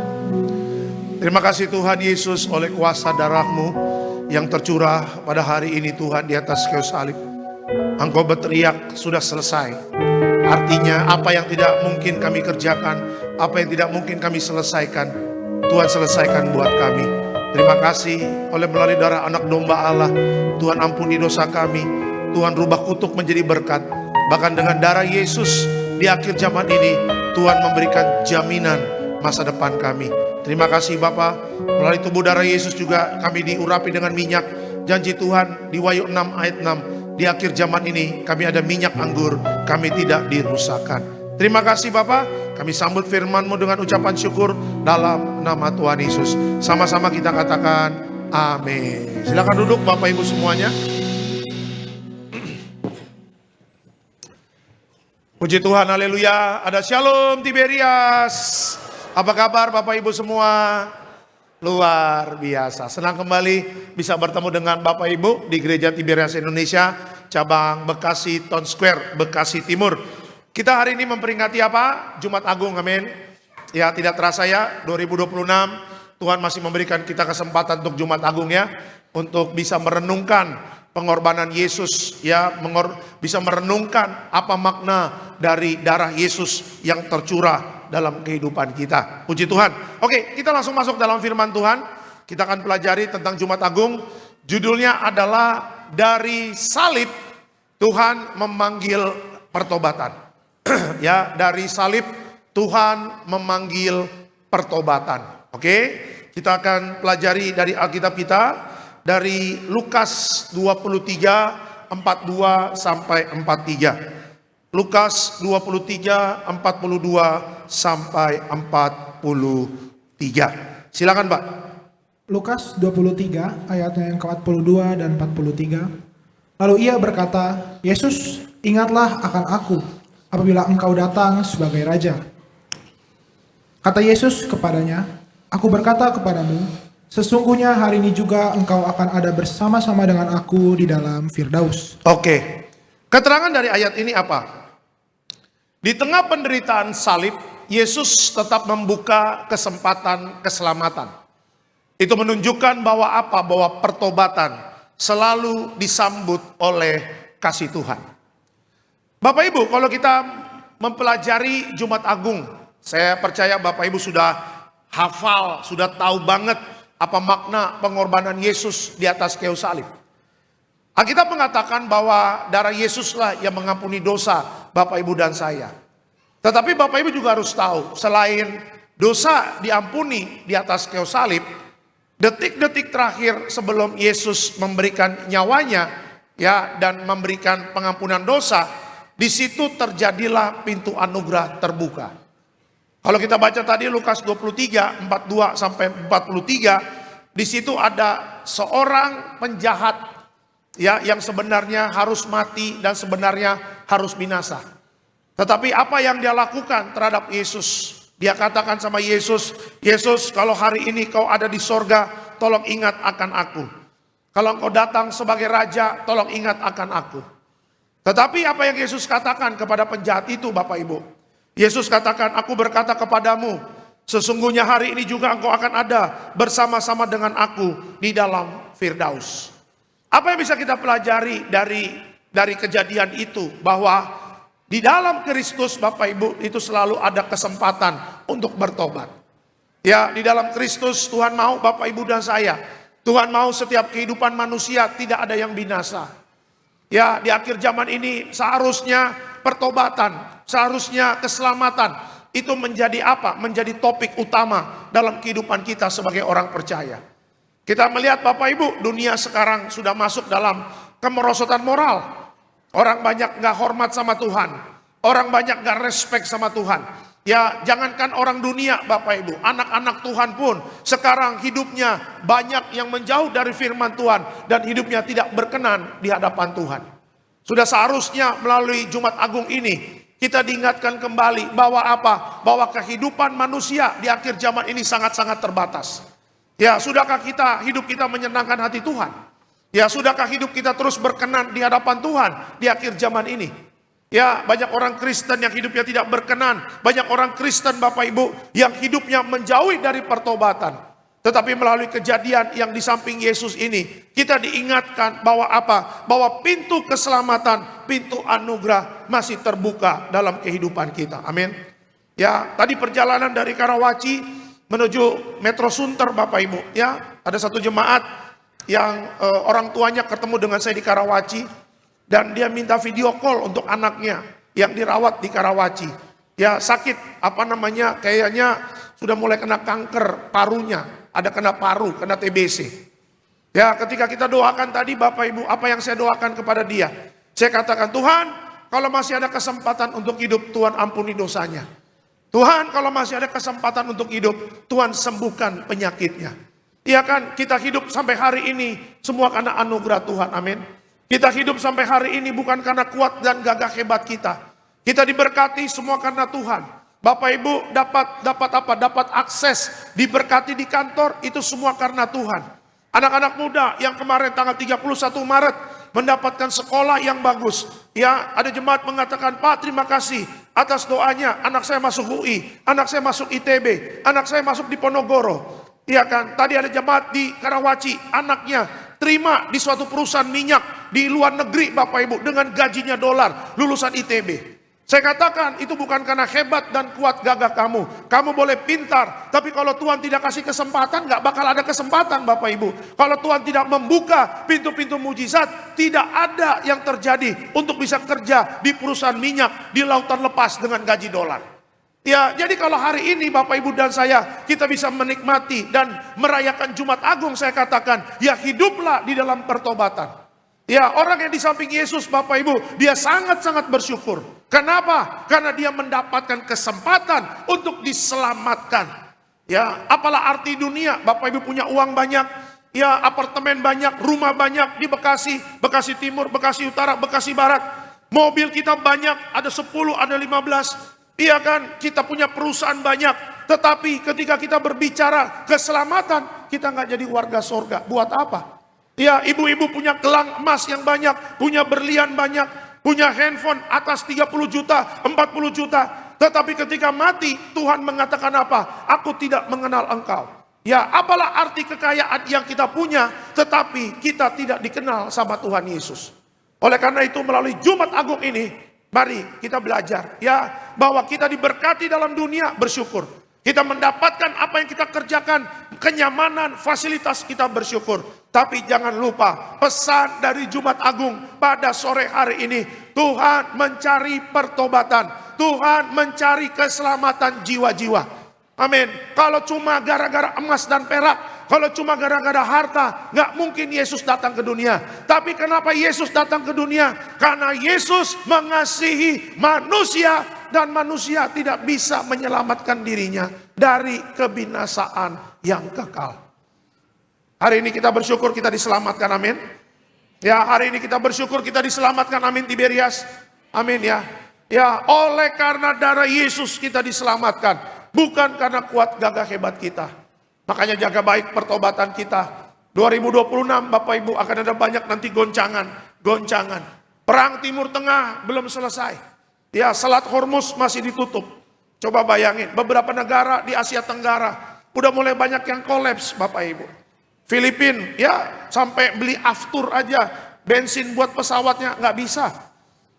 Terima kasih Tuhan Yesus, oleh kuasa darah-Mu yang tercurah pada hari ini Tuhan di atas kayu salib. Engkau berteriak sudah selesai. Artinya apa yang tidak mungkin kami kerjakan, apa yang tidak mungkin kami selesaikan, Tuhan selesaikan buat kami. Terima kasih oleh melalui darah anak domba Allah, Tuhan ampuni dosa kami, Tuhan rubah kutuk menjadi berkat. Bahkan dengan darah Yesus di akhir zaman ini, Tuhan memberikan jaminan masa depan kami. Terima kasih Bapa, melalui tubuh darah Yesus juga kami diurapi dengan minyak. Janji Tuhan di Wahyu 6 ayat 6, di akhir zaman ini kami ada minyak anggur, kami tidak dirusakkan. Terima kasih Bapa, kami sambut firman-Mu dengan ucapan syukur dalam nama Tuhan Yesus. Sama-sama kita katakan amin. Silakan duduk Bapak Ibu semuanya. Puji Tuhan, haleluya. Ada Shalom Tiberias. Apa kabar Bapak Ibu semua? Luar biasa. Senang kembali bisa bertemu dengan Bapak Ibu di Gereja Tiberias Indonesia, cabang Bekasi Town Square, Bekasi Timur. Kita hari ini memperingati apa? Jumat Agung, amin. Ya, tidak terasa ya, 2026 Tuhan masih memberikan kita kesempatan untuk Jumat Agung ya, untuk bisa merenungkan pengorbanan Yesus ya, bisa merenungkan apa makna dari darah Yesus yang tercurah dalam kehidupan kita. Puji Tuhan. Oke, kita langsung masuk dalam firman Tuhan. Kita akan pelajari tentang Jumat Agung. Judulnya adalah dari salib Tuhan memanggil pertobatan. Ya, dari salib Tuhan memanggil pertobatan. Oke, kita akan pelajari dari Alkitab kita dari Lukas 23 42 sampai 43. Lukas 23 42 sampai 43. Silakan, Pak. Lukas 23 ayatnya yang ke-42 dan 43. Lalu ia berkata, Yesus, ingatlah akan aku apabila engkau datang sebagai raja. Kata Yesus kepadanya, aku berkata kepadamu, sesungguhnya hari ini juga engkau akan ada bersama-sama dengan aku di dalam Firdaus. Oke. Keterangan dari ayat ini apa? Di tengah penderitaan salib, Yesus tetap membuka kesempatan keselamatan. Itu menunjukkan bahwa apa? Bahwa pertobatan selalu disambut oleh kasih Tuhan. Bapak Ibu, kalau kita mempelajari Jumat Agung, saya percaya Bapak Ibu sudah hafal, sudah tahu banget apa makna pengorbanan Yesus di atas kayu salib. Alkitab mengatakan bahwa darah Yesuslah yang mengampuni dosa Bapak Ibu dan saya. Tetapi Bapak Ibu juga harus tahu, selain dosa diampuni di atas kayu salib, detik-detik terakhir sebelum Yesus memberikan nyawanya ya dan memberikan pengampunan dosa, di situ terjadilah pintu anugerah terbuka. Kalau kita baca tadi Lukas 23 42 sampai 43, di situ ada seorang penjahat ya yang sebenarnya harus mati dan sebenarnya harus binasa. Tetapi apa yang dia lakukan terhadap Yesus? Dia katakan sama Yesus, Yesus, kalau hari ini kau ada di sorga, tolong ingat akan aku. Kalau engkau datang sebagai raja, tolong ingat akan aku. Tetapi apa yang Yesus katakan kepada penjahat itu Bapak Ibu? Yesus katakan, aku berkata kepadamu, sesungguhnya hari ini juga engkau akan ada bersama-sama dengan aku di dalam Firdaus. Apa yang bisa kita pelajari dari kejadian itu? Bahwa di dalam Kristus Bapak Ibu itu selalu ada kesempatan untuk bertobat. Ya, di dalam Kristus Tuhan mau Bapak Ibu dan saya, Tuhan mau setiap kehidupan manusia tidak ada yang binasa. Ya, di akhir zaman ini seharusnya pertobatan, seharusnya keselamatan itu menjadi apa? Menjadi topik utama dalam kehidupan kita sebagai orang percaya. Kita melihat Bapak Ibu, dunia sekarang sudah masuk dalam kemerosotan moral. Orang banyak gak hormat sama Tuhan. Orang banyak gak respect sama Tuhan. Ya, jangankan orang dunia Bapak Ibu, anak-anak Tuhan pun sekarang hidupnya banyak yang menjauh dari firman Tuhan dan hidupnya tidak berkenan di hadapan Tuhan. Sudah seharusnya melalui Jumat Agung ini kita diingatkan kembali bahwa apa? Bahwa kehidupan manusia di akhir zaman ini sangat-sangat terbatas. Ya, sudahkah hidup kita menyenangkan hati Tuhan? Ya, sudahkah hidup kita terus berkenan di hadapan Tuhan di akhir zaman ini? Ya, banyak orang Kristen yang hidupnya tidak berkenan. Banyak orang Kristen Bapak Ibu yang hidupnya menjauhi dari pertobatan. Tetapi melalui kejadian yang di samping Yesus ini, kita diingatkan bahwa apa? Bahwa pintu keselamatan, pintu anugerah masih terbuka dalam kehidupan kita. Amin. Ya, tadi perjalanan dari Karawaci menuju Metro Sunter Bapak Ibu. Ya, ada satu jemaat yang orang tuanya ketemu dengan saya di Karawaci. Dan dia minta video call untuk anaknya yang dirawat di Karawaci. Ya sakit, kayaknya sudah mulai kena kanker parunya. Ada kena paru, kena TBC. Ya ketika kita doakan tadi Bapak Ibu, apa yang saya doakan kepada dia? Saya katakan, Tuhan kalau masih ada kesempatan untuk hidup, Tuhan ampuni dosanya. Tuhan kalau masih ada kesempatan untuk hidup, Tuhan sembuhkan penyakitnya. Iya kan, kita hidup sampai hari ini, semua karena anugerah Tuhan, amin. Kita hidup sampai hari ini bukan karena kuat dan gagah hebat kita. Kita diberkati semua karena Tuhan. Bapak Ibu dapat akses diberkati di kantor, itu semua karena Tuhan. Anak-anak muda yang kemarin tanggal 31 Maret mendapatkan sekolah yang bagus. Ya, ada jemaat mengatakan, Pak terima kasih atas doanya, anak saya masuk UI, anak saya masuk ITB, anak saya masuk di Ponorogo. Iya kan, tadi ada jemaat di Karawaci, anaknya terima di suatu perusahaan minyak di luar negeri Bapak Ibu dengan gajinya dolar, lulusan ITB. Saya katakan itu bukan karena hebat dan kuat gagah kamu. Kamu boleh pintar, tapi kalau Tuhan tidak kasih kesempatan, nggak bakal ada kesempatan Bapak Ibu. Kalau Tuhan tidak membuka pintu-pintu mujizat, tidak ada yang terjadi untuk bisa kerja di perusahaan minyak di lautan lepas dengan gaji dolar. Ya, jadi kalau hari ini Bapak Ibu dan saya kita bisa menikmati dan merayakan Jumat Agung, saya katakan, ya hiduplah di dalam pertobatan. Ya, orang yang di samping Yesus Bapak Ibu, dia sangat-sangat bersyukur. Kenapa? Karena dia mendapatkan kesempatan untuk diselamatkan. Ya, apalah arti dunia? Bapak Ibu punya uang banyak, ya apartemen banyak, rumah banyak di Bekasi, Bekasi Timur, Bekasi Utara, Bekasi Barat. Mobil kita banyak, ada 10, ada 15. Iya kan, kita punya perusahaan banyak, tetapi ketika kita berbicara keselamatan, kita nggak jadi warga surga. Buat apa? Ya, ibu-ibu punya gelang emas yang banyak, punya berlian banyak, punya handphone atas 30 juta, 40 juta. Tetapi ketika mati, Tuhan mengatakan apa? Aku tidak mengenal engkau. Ya, apalah arti kekayaan yang kita punya, tetapi kita tidak dikenal sama Tuhan Yesus. Oleh karena itu melalui Jumat Agung ini, mari kita belajar ya bahwa kita diberkati dalam dunia, bersyukur. Kita mendapatkan apa yang kita kerjakan, kenyamanan, fasilitas, kita bersyukur. Tapi jangan lupa pesan dari Jumat Agung pada sore hari ini, Tuhan mencari pertobatan, Tuhan mencari keselamatan jiwa-jiwa. Amin. Kalau cuma gara-gara emas dan perak, kalau cuma gara-gara harta, nggak mungkin Yesus datang ke dunia. Tapi kenapa Yesus datang ke dunia? Karena Yesus mengasihi manusia dan manusia tidak bisa menyelamatkan dirinya dari kebinasaan yang kekal. Hari ini kita bersyukur kita diselamatkan, amin. Ya, hari ini kita bersyukur kita diselamatkan, amin Tiberias. Amin ya. Ya, oleh karena darah Yesus kita diselamatkan. Bukan karena kuat gagah hebat kita. Makanya jaga baik pertobatan kita. 2026 Bapak Ibu akan ada banyak nanti goncangan. Perang Timur Tengah belum selesai. Ya, Selat Hormuz masih ditutup. Coba bayangin, beberapa negara di Asia Tenggara udah mulai banyak yang kolaps Bapak Ibu. Filipina ya sampai beli aftur aja, bensin buat pesawatnya nggak bisa.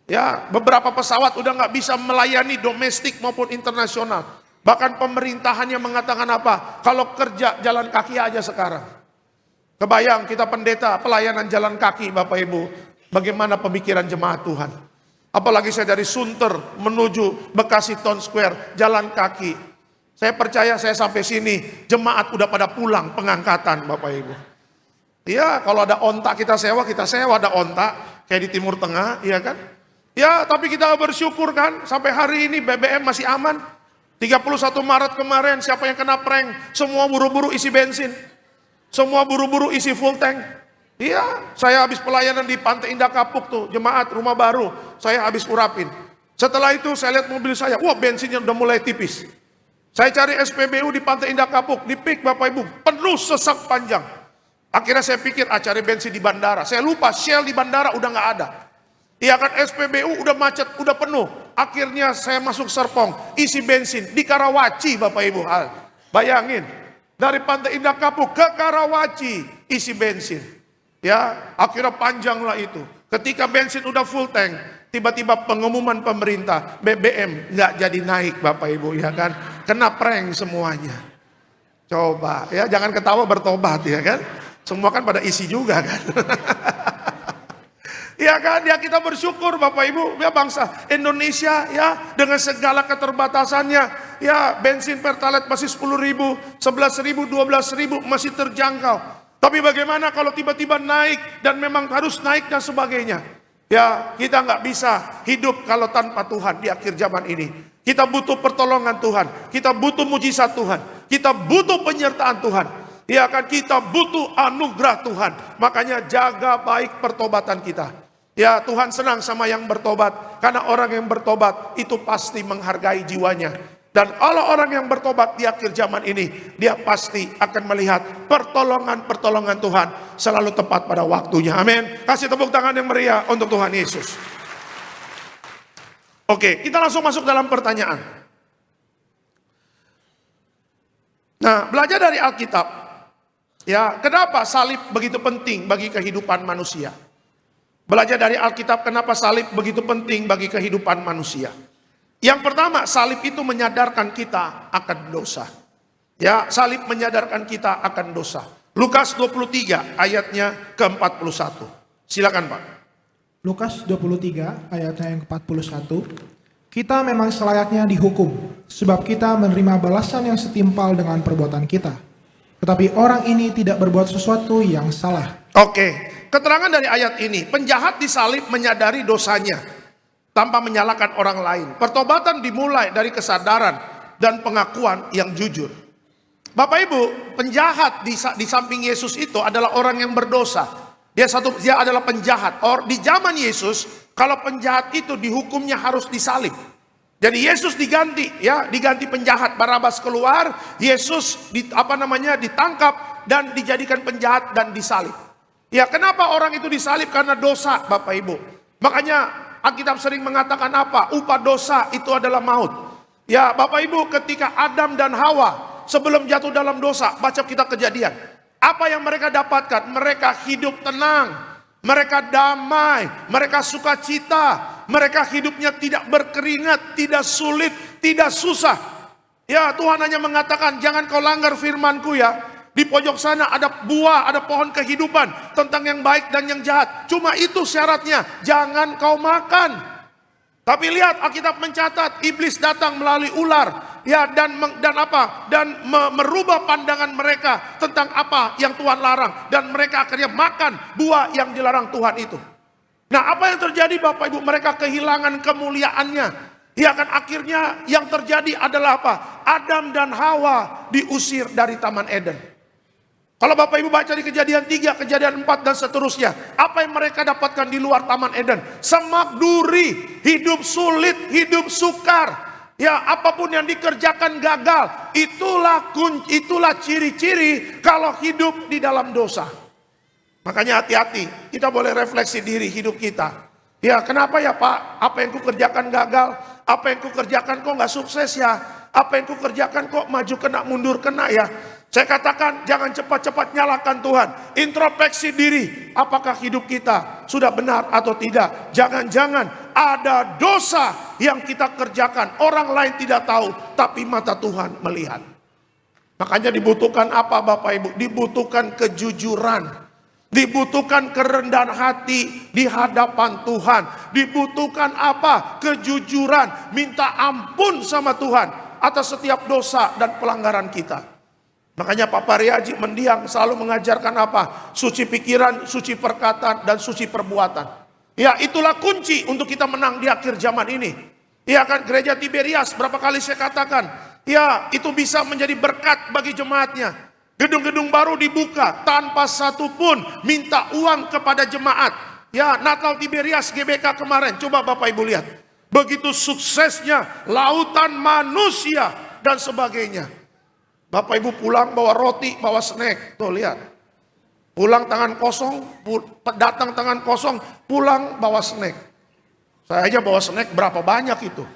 Ya, beberapa pesawat udah nggak bisa melayani domestik maupun internasional. Bahkan pemerintahannya mengatakan apa? Kalau kerja jalan kaki aja sekarang. Kebayang kita pendeta pelayanan jalan kaki Bapak Ibu. Bagaimana pemikiran jemaat Tuhan. Apalagi saya dari Sunter menuju Bekasi Town Square jalan kaki. Saya percaya saya sampai sini jemaat udah pada pulang pengangkatan Bapak Ibu. Iya, kalau ada onta kita sewa ada onta. Kayak di Timur Tengah, iya kan? Ya, tapi kita bersyukur kan sampai hari ini BBM masih aman. 31 Maret kemarin siapa yang kena prank? Semua buru-buru isi bensin. Semua buru-buru isi full tank. Iya, saya habis pelayanan di Pantai Indah Kapuk tuh, jemaat rumah baru. Saya habis urapin. Setelah itu saya lihat mobil saya, wah bensinnya udah mulai tipis. Saya cari SPBU di Pantai Indah Kapuk, di pik Bapak Ibu, penuh sesak panjang. Akhirnya saya pikir cari bensin di bandara. Saya lupa Shell di bandara udah nggak ada. Iya kan, SPBU udah macet, udah penuh. Akhirnya saya masuk Serpong, isi bensin di Karawaci, Bapak Ibu. Bayangin, dari Pantai Indah Kapuk ke Karawaci isi bensin. Ya, akhirnya panjang lah itu. Ketika bensin udah full tank, tiba-tiba pengumuman pemerintah BBM nggak jadi naik, Bapak Ibu, ya kan? Kena prank semuanya. Coba, ya jangan ketawa, bertobat, ya kan? Semua kan pada isi juga kan. Ya kan, ya kita bersyukur Bapak Ibu, ya bangsa Indonesia ya dengan segala keterbatasannya, ya bensin Pertalite masih 10.000, 11.000, 12.000 masih terjangkau. Tapi bagaimana kalau tiba-tiba naik dan memang harus naik dan sebagainya? Ya kita nggak bisa hidup kalau tanpa Tuhan di akhir zaman ini. Kita butuh pertolongan Tuhan, kita butuh mujizat Tuhan, kita butuh penyertaan Tuhan. Ya kan, kita butuh anugerah Tuhan. Makanya jaga baik pertobatan kita. Ya Tuhan senang sama yang bertobat. Karena orang yang bertobat itu pasti menghargai jiwanya. Dan kalau orang yang bertobat di akhir zaman ini, dia pasti akan melihat pertolongan-pertolongan Tuhan selalu tepat pada waktunya. Amin. Kasih tepuk tangan yang meriah untuk Tuhan Yesus. Oke, kita langsung masuk dalam pertanyaan. Nah, belajar dari Alkitab. Ya, kenapa salib begitu penting bagi kehidupan manusia? Belajar dari Alkitab, kenapa salib begitu penting bagi kehidupan manusia? Yang pertama, salib itu menyadarkan kita akan dosa. Ya, salib menyadarkan kita akan dosa. Lukas 23 ayatnya ke-41. Silakan Pak. Lukas 23 ayatnya yang ke-41. Kita memang selayaknya dihukum, sebab kita menerima balasan yang setimpal dengan perbuatan kita. Tetapi orang ini tidak berbuat sesuatu yang salah. Oke, keterangan dari ayat ini, penjahat disalib menyadari dosanya tanpa menyalahkan orang lain. Pertobatan dimulai dari kesadaran dan pengakuan yang jujur. Bapak Ibu, penjahat di samping Yesus itu adalah orang yang berdosa. Dia adalah penjahat. Di zaman Yesus, kalau penjahat itu dihukumnya harus disalib. Jadi Yesus diganti penjahat, Barabas keluar, Yesus ditangkap dan dijadikan penjahat dan disalib. Ya, kenapa orang itu disalib? Karena dosa, Bapak Ibu. Makanya Alkitab sering mengatakan apa? Upah dosa itu adalah maut. Ya, Bapak Ibu, ketika Adam dan Hawa sebelum jatuh dalam dosa, baca kita Kejadian. Apa yang mereka dapatkan? Mereka hidup tenang, mereka damai, mereka sukacita. Mereka hidupnya tidak berkeringat, tidak sulit, tidak susah. Ya, Tuhan hanya mengatakan, jangan kau langgar firman-Ku ya. Di pojok sana ada buah, ada pohon kehidupan tentang yang baik dan yang jahat. Cuma itu syaratnya, jangan kau makan. Tapi lihat, Alkitab mencatat iblis datang melalui ular, ya, dan merubah pandangan mereka tentang apa yang Tuhan larang, dan mereka akhirnya makan buah yang dilarang Tuhan itu. Nah, apa yang terjadi Bapak Ibu? Mereka kehilangan kemuliaannya. Ya kan, akhirnya yang terjadi adalah apa? Adam dan Hawa diusir dari Taman Eden. Kalau Bapak Ibu baca di Kejadian 3, Kejadian 4 dan seterusnya, apa yang mereka dapatkan di luar Taman Eden? Semak duri, hidup sulit, hidup sukar. Ya, apapun yang dikerjakan gagal. Itulah ciri-ciri kalau hidup di dalam dosa. Makanya hati-hati, kita boleh refleksi diri hidup kita. Ya, kenapa ya Pak? Apa yang kukerjakan gagal? Apa yang kukerjakan kok gak sukses ya? Apa yang kukerjakan kok maju kena mundur kena ya? Saya katakan jangan cepat-cepat nyalakan Tuhan. Introspeksi diri, apakah hidup kita sudah benar atau tidak? Jangan-jangan ada dosa yang kita kerjakan, orang lain tidak tahu, tapi mata Tuhan melihat. Makanya dibutuhkan apa Bapak Ibu? Dibutuhkan kejujuran. Dibutuhkan kerendahan hati di hadapan Tuhan. Dibutuhkan apa? Kejujuran. Minta ampun sama Tuhan atas setiap dosa dan pelanggaran kita. Makanya Pak Pariaji mendiang selalu mengajarkan apa? Suci pikiran, suci perkataan, dan suci perbuatan. Ya, itulah kunci untuk kita menang di akhir zaman ini. Ya kan, gereja Tiberias berapa kali saya katakan, ya itu bisa menjadi berkat bagi jemaatnya. Gedung-gedung baru dibuka tanpa satu pun minta uang kepada jemaat. Ya, Natal Tiberias GBK kemarin, coba Bapak Ibu lihat. Begitu suksesnya, lautan manusia dan sebagainya. Bapak Ibu pulang bawa roti, bawa snack. Tuh lihat. Pulang tangan kosong, datang tangan kosong, pulang bawa snack. Saya aja bawa snack berapa banyak itu.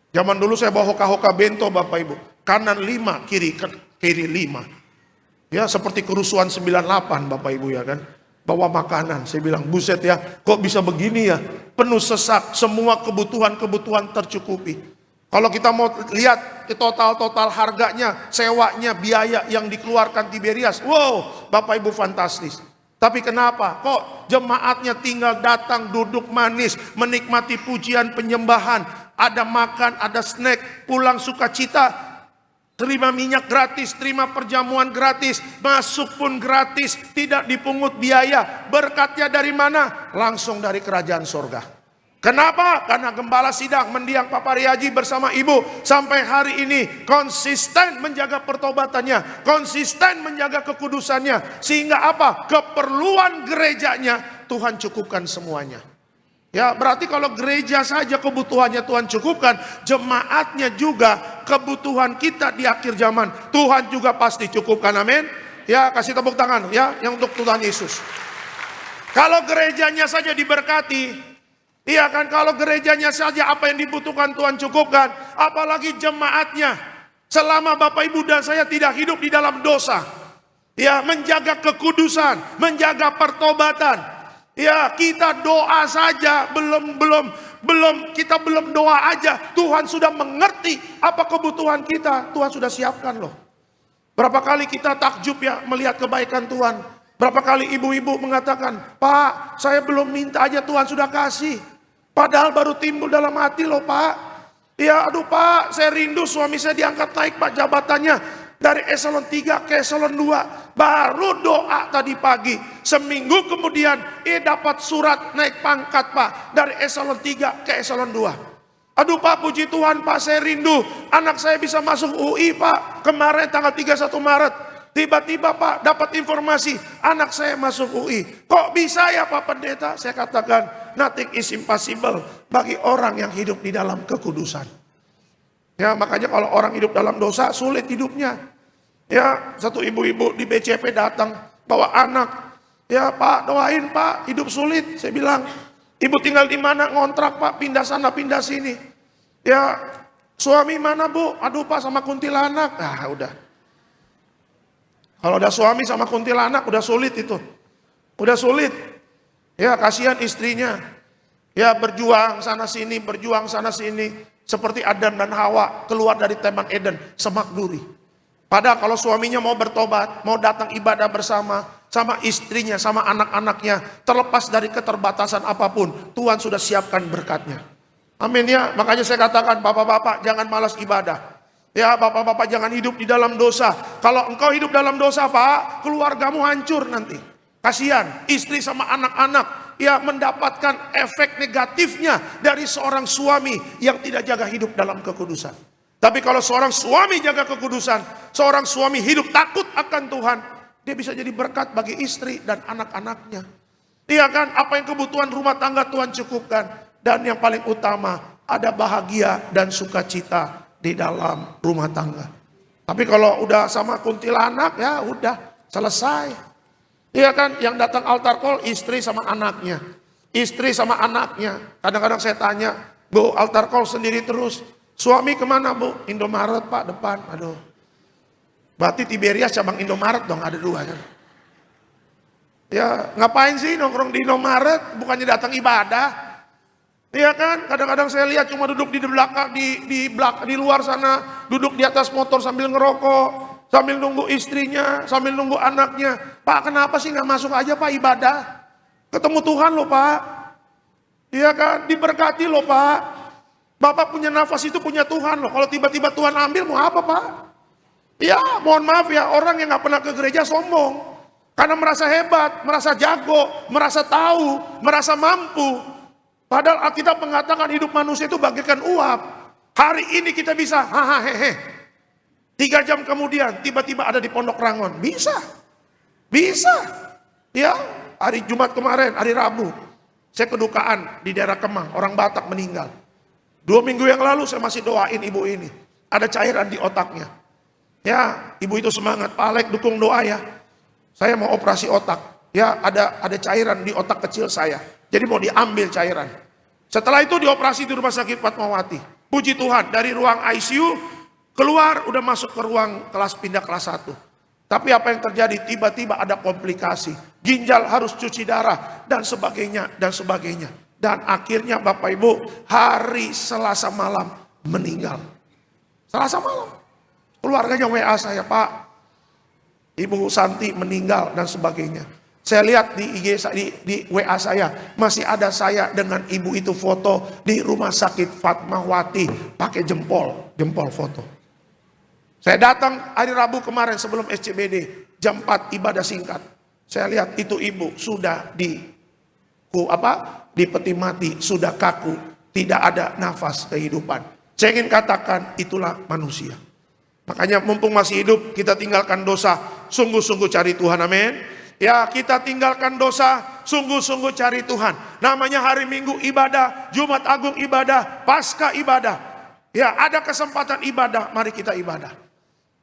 Zaman dulu saya bawa hoka-hoka bento Bapak Ibu. Kanan 5, kiri 5. Ya seperti kerusuhan 98 Bapak Ibu ya kan. Bawa makanan. Saya bilang buset ya, kok bisa begini ya. Penuh sesak, semua kebutuhan-kebutuhan tercukupi. Kalau kita mau lihat total harganya, sewanya, biaya yang dikeluarkan Tiberias. Wow, Bapak Ibu fantastis. Tapi kenapa? Kok jemaatnya tinggal datang, duduk manis, menikmati pujian penyembahan, ada makan, ada snack, pulang sukacita, terima minyak gratis, terima perjamuan gratis, masuk pun gratis, tidak dipungut biaya. Berkatnya dari mana? Langsung dari kerajaan sorga. Kenapa? Karena gembala sidang mendiang Pak Pariaji bersama ibu sampai hari ini konsisten menjaga pertobatannya, konsisten menjaga kekudusannya, sehingga apa? Keperluan gerejanya Tuhan cukupkan semuanya. Ya, berarti kalau gereja saja kebutuhannya Tuhan cukupkan, jemaatnya juga kebutuhan kita di akhir zaman Tuhan juga pasti cukupkan. Amin. Ya, kasih tepuk tangan ya yang untuk Tuhan Yesus. Kalau gerejanya saja diberkati, iya kan, kalau gerejanya saja apa yang dibutuhkan Tuhan cukupkan, apalagi jemaatnya. Selama Bapak Ibu dan saya tidak hidup di dalam dosa, ya, menjaga kekudusan, menjaga pertobatan, ya, kita doa saja kita belum doa aja, Tuhan sudah mengerti apa kebutuhan kita, Tuhan sudah siapkan loh. Berapa kali kita takjub ya melihat kebaikan Tuhan. Berapa kali ibu-ibu mengatakan, Pak, saya belum minta aja Tuhan sudah kasih. Padahal baru timbul dalam hati loh Pak. Ya aduh Pak, saya rindu suami saya diangkat naik Pak jabatannya. Dari eselon 3 ke eselon 2. Baru doa tadi pagi. Seminggu kemudian dapat surat naik pangkat Pak. Dari eselon 3 ke eselon 2. Aduh Pak, puji Tuhan Pak, saya rindu. Anak saya bisa masuk UI Pak. Kemarin tanggal 31 Maret. Tiba-tiba Pak dapat informasi anak saya masuk UI. Kok bisa ya Pak Pendeta? Saya katakan nothing is impossible bagi orang yang hidup di dalam kekudusan. Ya makanya kalau orang hidup dalam dosa sulit hidupnya. Ya satu ibu-ibu di BCP datang bawa anak. Ya Pak doain Pak, hidup sulit. Saya bilang ibu tinggal di mana? Ngontrak Pak, pindah sana pindah sini. Ya suami mana Bu? Aduh Pak sama kuntilanak. Ah udah. Kalau udah suami sama kuntilanak udah sulit itu. Udah sulit. Ya kasihan istrinya. Ya berjuang sana sini, berjuang sana sini. Seperti Adam dan Hawa keluar dari Taman Eden, semak duri. Padahal kalau suaminya mau bertobat, mau datang ibadah bersama, sama istrinya, sama anak-anaknya, terlepas dari keterbatasan apapun, Tuhan sudah siapkan berkatnya. Amin ya. Makanya saya katakan bapak-bapak jangan malas ibadah. Ya bapak-bapak jangan hidup di dalam dosa. Kalau engkau hidup dalam dosa Pak, keluargamu hancur nanti. Kasihan istri sama anak-anak ya mendapatkan efek negatifnya dari seorang suami yang tidak jaga hidup dalam kekudusan. Tapi kalau seorang suami jaga kekudusan, seorang suami hidup takut akan Tuhan, dia bisa jadi berkat bagi istri dan anak-anaknya. Iya kan, apa yang kebutuhan rumah tangga Tuhan cukupkan. Dan yang paling utama, ada bahagia dan sukacita di dalam rumah tangga. Tapi kalau udah sama kuntilanak ya udah selesai. Iya kan, yang datang altar call istri sama anaknya. Istri sama anaknya. Kadang-kadang saya tanya, Bu altar call sendiri terus. Suami kemana Bu? Indomaret Pak depan. Aduh. Berarti Tiberias cabang Indomaret dong, ada 2 kan. Ya ngapain sih nongkrong di Indomaret? Bukannya datang ibadah. Iya kan, kadang-kadang saya lihat cuma duduk di belakang, di luar sana, duduk di atas motor sambil ngerokok, sambil nunggu istrinya, sambil nunggu anaknya. Pak, kenapa sih nggak masuk aja Pak ibadah? Ketemu Tuhan loh Pak. Iya kan, diberkati loh Pak. Bapak punya nafas itu punya Tuhan loh. Kalau tiba-tiba Tuhan ambil mau apa Pak? Ya, mohon maaf ya, orang yang nggak pernah ke gereja sombong, karena merasa hebat, merasa jago, merasa tahu, merasa mampu. Padahal Alkitab mengatakan hidup manusia itu bagaikan uap. Hari ini kita bisa hahaha. 3 jam kemudian tiba-tiba ada di Pondok Rangon. Bisa. Bisa. Ya, hari Jumat kemarin, hari Rabu. Saya kedukaan di daerah Kemang, orang Batak meninggal. 2 minggu yang lalu saya masih doain ibu ini. Ada cairan di otaknya. Ya, ibu itu semangat. Pak Alek dukung doa ya. Saya mau operasi otak. Ya, ada cairan di otak kecil saya. Jadi mau diambil cairan. Setelah itu dioperasi di rumah sakit Fatmawati. Puji Tuhan, dari ruang ICU keluar udah masuk ke ruang pindah kelas 1. Tapi apa yang terjadi? Tiba-tiba ada komplikasi. Ginjal harus cuci darah dan sebagainya dan sebagainya. Dan akhirnya Bapak Ibu hari Selasa malam meninggal. Selasa malam. Keluarganya WA saya, Pak, Ibu Santi meninggal dan sebagainya. Saya lihat di IG di WA saya masih ada saya dengan ibu itu foto di rumah sakit Fatmawati pakai jempol foto. Saya datang hari Rabu kemarin sebelum SCBD jam 4 ibadah singkat. Saya lihat itu ibu sudah di peti mati, sudah kaku, tidak ada nafas kehidupan. Saya ingin katakan itulah manusia. Makanya mumpung masih hidup kita tinggalkan dosa, sungguh-sungguh cari Tuhan, amin. Ya, kita tinggalkan dosa, sungguh-sungguh cari Tuhan. Namanya hari Minggu ibadah, Jumat Agung ibadah, Paskah ibadah. Ya, ada kesempatan ibadah, mari kita ibadah.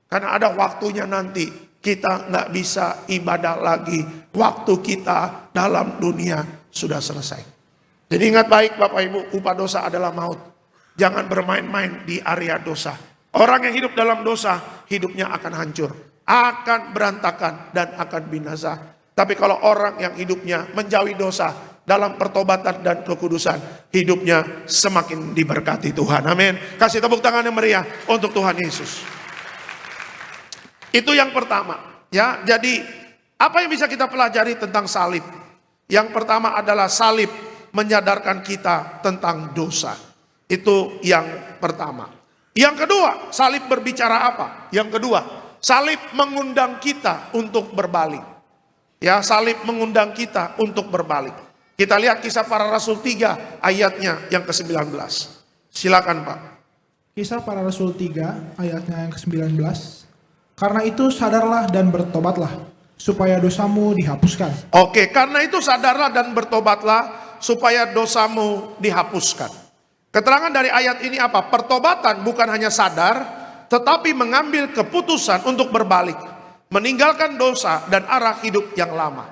Karena ada waktunya nanti kita nggak bisa ibadah lagi. Waktu kita dalam dunia sudah selesai. Jadi ingat baik Bapak Ibu, upah dosa adalah maut. Jangan bermain-main di area dosa. Orang yang hidup dalam dosa, hidupnya akan hancur, akan berantakan dan akan binasa. Tapi kalau orang yang hidupnya menjauhi dosa dalam pertobatan dan kekudusan, hidupnya semakin diberkati Tuhan. Amin. Kasih tepuk tangan yang meriah untuk Tuhan Yesus. Itu yang pertama, ya. Jadi apa yang bisa kita pelajari tentang salib? Yang pertama adalah salib menyadarkan kita tentang dosa. Itu yang pertama. Yang kedua, salib berbicara apa? Yang kedua, salib mengundang kita untuk berbalik. Ya, salib mengundang kita untuk berbalik. Kita lihat Kisah Para Rasul 3 ayatnya yang ke-19. Silakan Pak. Kisah Para Rasul 3 ayatnya yang ke-19. Karena itu sadarlah dan bertobatlah, supaya dosamu dihapuskan. Oke, karena itu sadarlah dan bertobatlah, supaya dosamu dihapuskan. Keterangan dari ayat ini apa? Pertobatan bukan hanya sadar, tetapi mengambil keputusan untuk berbalik, meninggalkan dosa dan arah hidup yang lama.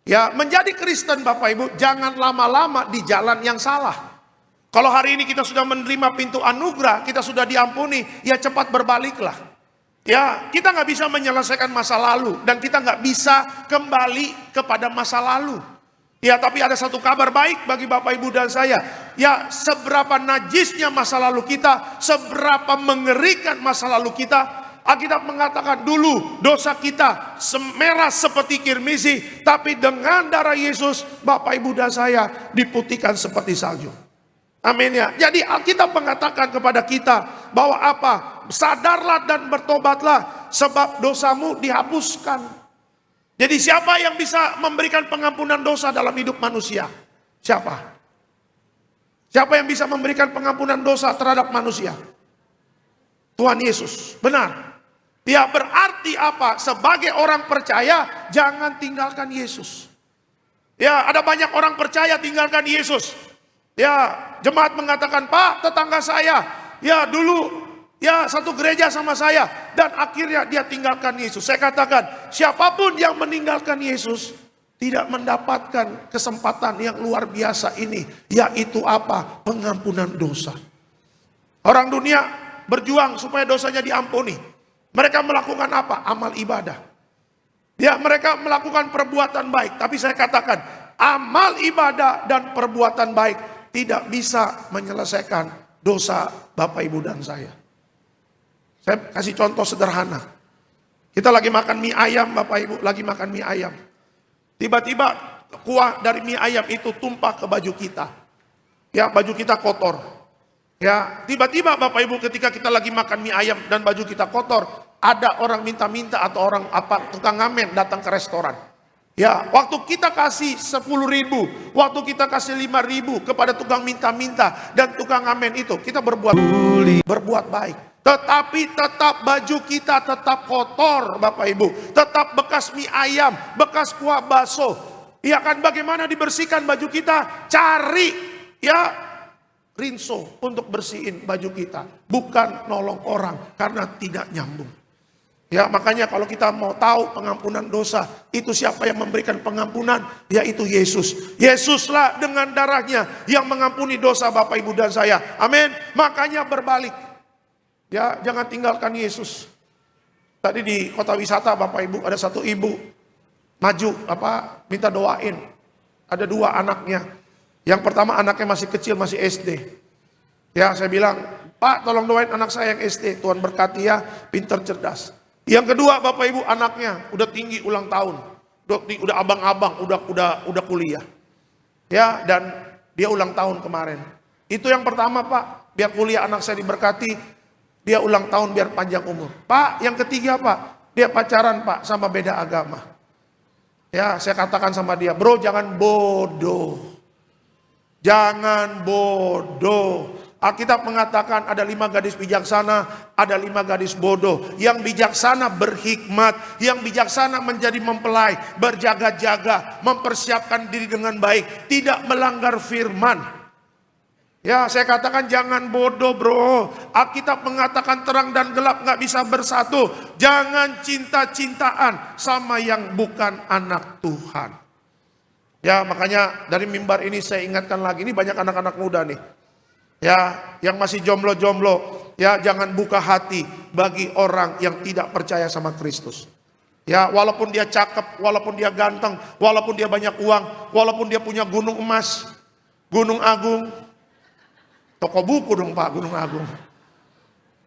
Ya, menjadi Kristen Bapak Ibu, jangan lama-lama di jalan yang salah. Kalau hari ini kita sudah menerima pintu anugerah, kita sudah diampuni, ya cepat berbaliklah. Ya, kita nggak bisa menyelesaikan masa lalu dan kita nggak bisa kembali kepada masa lalu. Ya, tapi ada satu kabar baik bagi Bapak Ibu dan saya. Ya, seberapa najisnya masa lalu kita, seberapa mengerikan masa lalu kita, Alkitab mengatakan dulu dosa kita merah seperti kirmisi, tapi dengan darah Yesus Bapak Ibu dan saya diputihkan seperti salju. Amin ya. Jadi Alkitab mengatakan kepada kita bahwa apa? Sadarlah dan bertobatlah sebab dosamu dihapuskan. Jadi siapa yang bisa memberikan pengampunan dosa dalam hidup manusia? Siapa? Siapa yang bisa memberikan pengampunan dosa terhadap manusia? Tuhan Yesus. Benar. Ya, berarti apa? Sebagai orang percaya jangan tinggalkan Yesus. Ya, ada banyak orang percaya tinggalkan Yesus. Ya, jemaat mengatakan, Pak, tetangga saya, ya dulu, ya satu gereja sama saya, dan akhirnya dia tinggalkan Yesus. Saya katakan, siapapun yang meninggalkan Yesus, tidak mendapatkan kesempatan yang luar biasa ini, yaitu apa? Pengampunan dosa. Orang dunia berjuang supaya dosanya diampuni. Mereka melakukan apa? Amal ibadah. Ya, mereka melakukan perbuatan baik, tapi saya katakan, amal ibadah dan perbuatan baik tidak bisa menyelesaikan dosa Bapak Ibu dan saya. Saya kasih contoh sederhana. Kita lagi makan mie ayam Bapak Ibu, lagi makan mie ayam. Tiba-tiba kuah dari mie ayam itu tumpah ke baju kita. Ya, baju kita kotor. Ya, tiba-tiba Bapak Ibu ketika kita lagi makan mie ayam dan baju kita kotor, ada orang minta-minta atau orang tukang ngamen datang ke restoran. Ya, waktu kita kasih 10.000, waktu kita kasih 5.000 kepada tukang minta-minta dan tukang ngamen itu, kita berbuat baik. Tetapi tetap baju kita tetap kotor Bapak Ibu. Tetap bekas mie ayam, bekas kuah bakso. Ya kan, bagaimana dibersihkan baju kita? Cari ya rinso untuk bersihin baju kita. Bukan nolong orang karena tidak nyambung. Ya, makanya kalau kita mau tahu pengampunan dosa, itu siapa yang memberikan pengampunan? Yaitu Yesus. Yesuslah dengan darahnya yang mengampuni dosa Bapak Ibu dan saya. Amin. Makanya berbalik. Ya, jangan tinggalkan Yesus. Tadi di kota wisata Bapak Ibu ada satu ibu maju minta doain. Ada 2 anaknya. Yang pertama anaknya masih kecil, masih SD. Ya, saya bilang, Pak tolong doain anak saya yang SD. Tuhan berkati ya, pintar cerdas. Yang kedua Bapak Ibu anaknya udah tinggi ulang tahun. Udah abang-abang, udah kuliah. Ya, dan dia ulang tahun kemarin. Itu yang pertama Pak, biar kuliah anak saya diberkati. Dia ulang tahun biar panjang umur. Pak, yang ketiga Pak, dia pacaran Pak sama beda agama. Ya, saya katakan sama dia, bro jangan bodoh. Jangan bodoh. Alkitab mengatakan ada 5 gadis bijaksana, ada 5 gadis bodoh. Yang bijaksana berhikmat, yang bijaksana menjadi mempelai, berjaga-jaga, mempersiapkan diri dengan baik, tidak melanggar firman. Ya, saya katakan jangan bodoh bro. Alkitab mengatakan terang dan gelap gak bisa bersatu. Jangan cinta-cintaan sama yang bukan anak Tuhan. Ya, makanya dari mimbar ini saya ingatkan lagi, ini banyak anak-anak muda nih. Ya, yang masih jomblo-jomblo, ya jangan buka hati bagi orang yang tidak percaya sama Kristus. Ya, walaupun dia cakep, walaupun dia ganteng, walaupun dia banyak uang, walaupun dia punya gunung emas, Gunung Agung, toko buku dong Pak, Gunung Agung.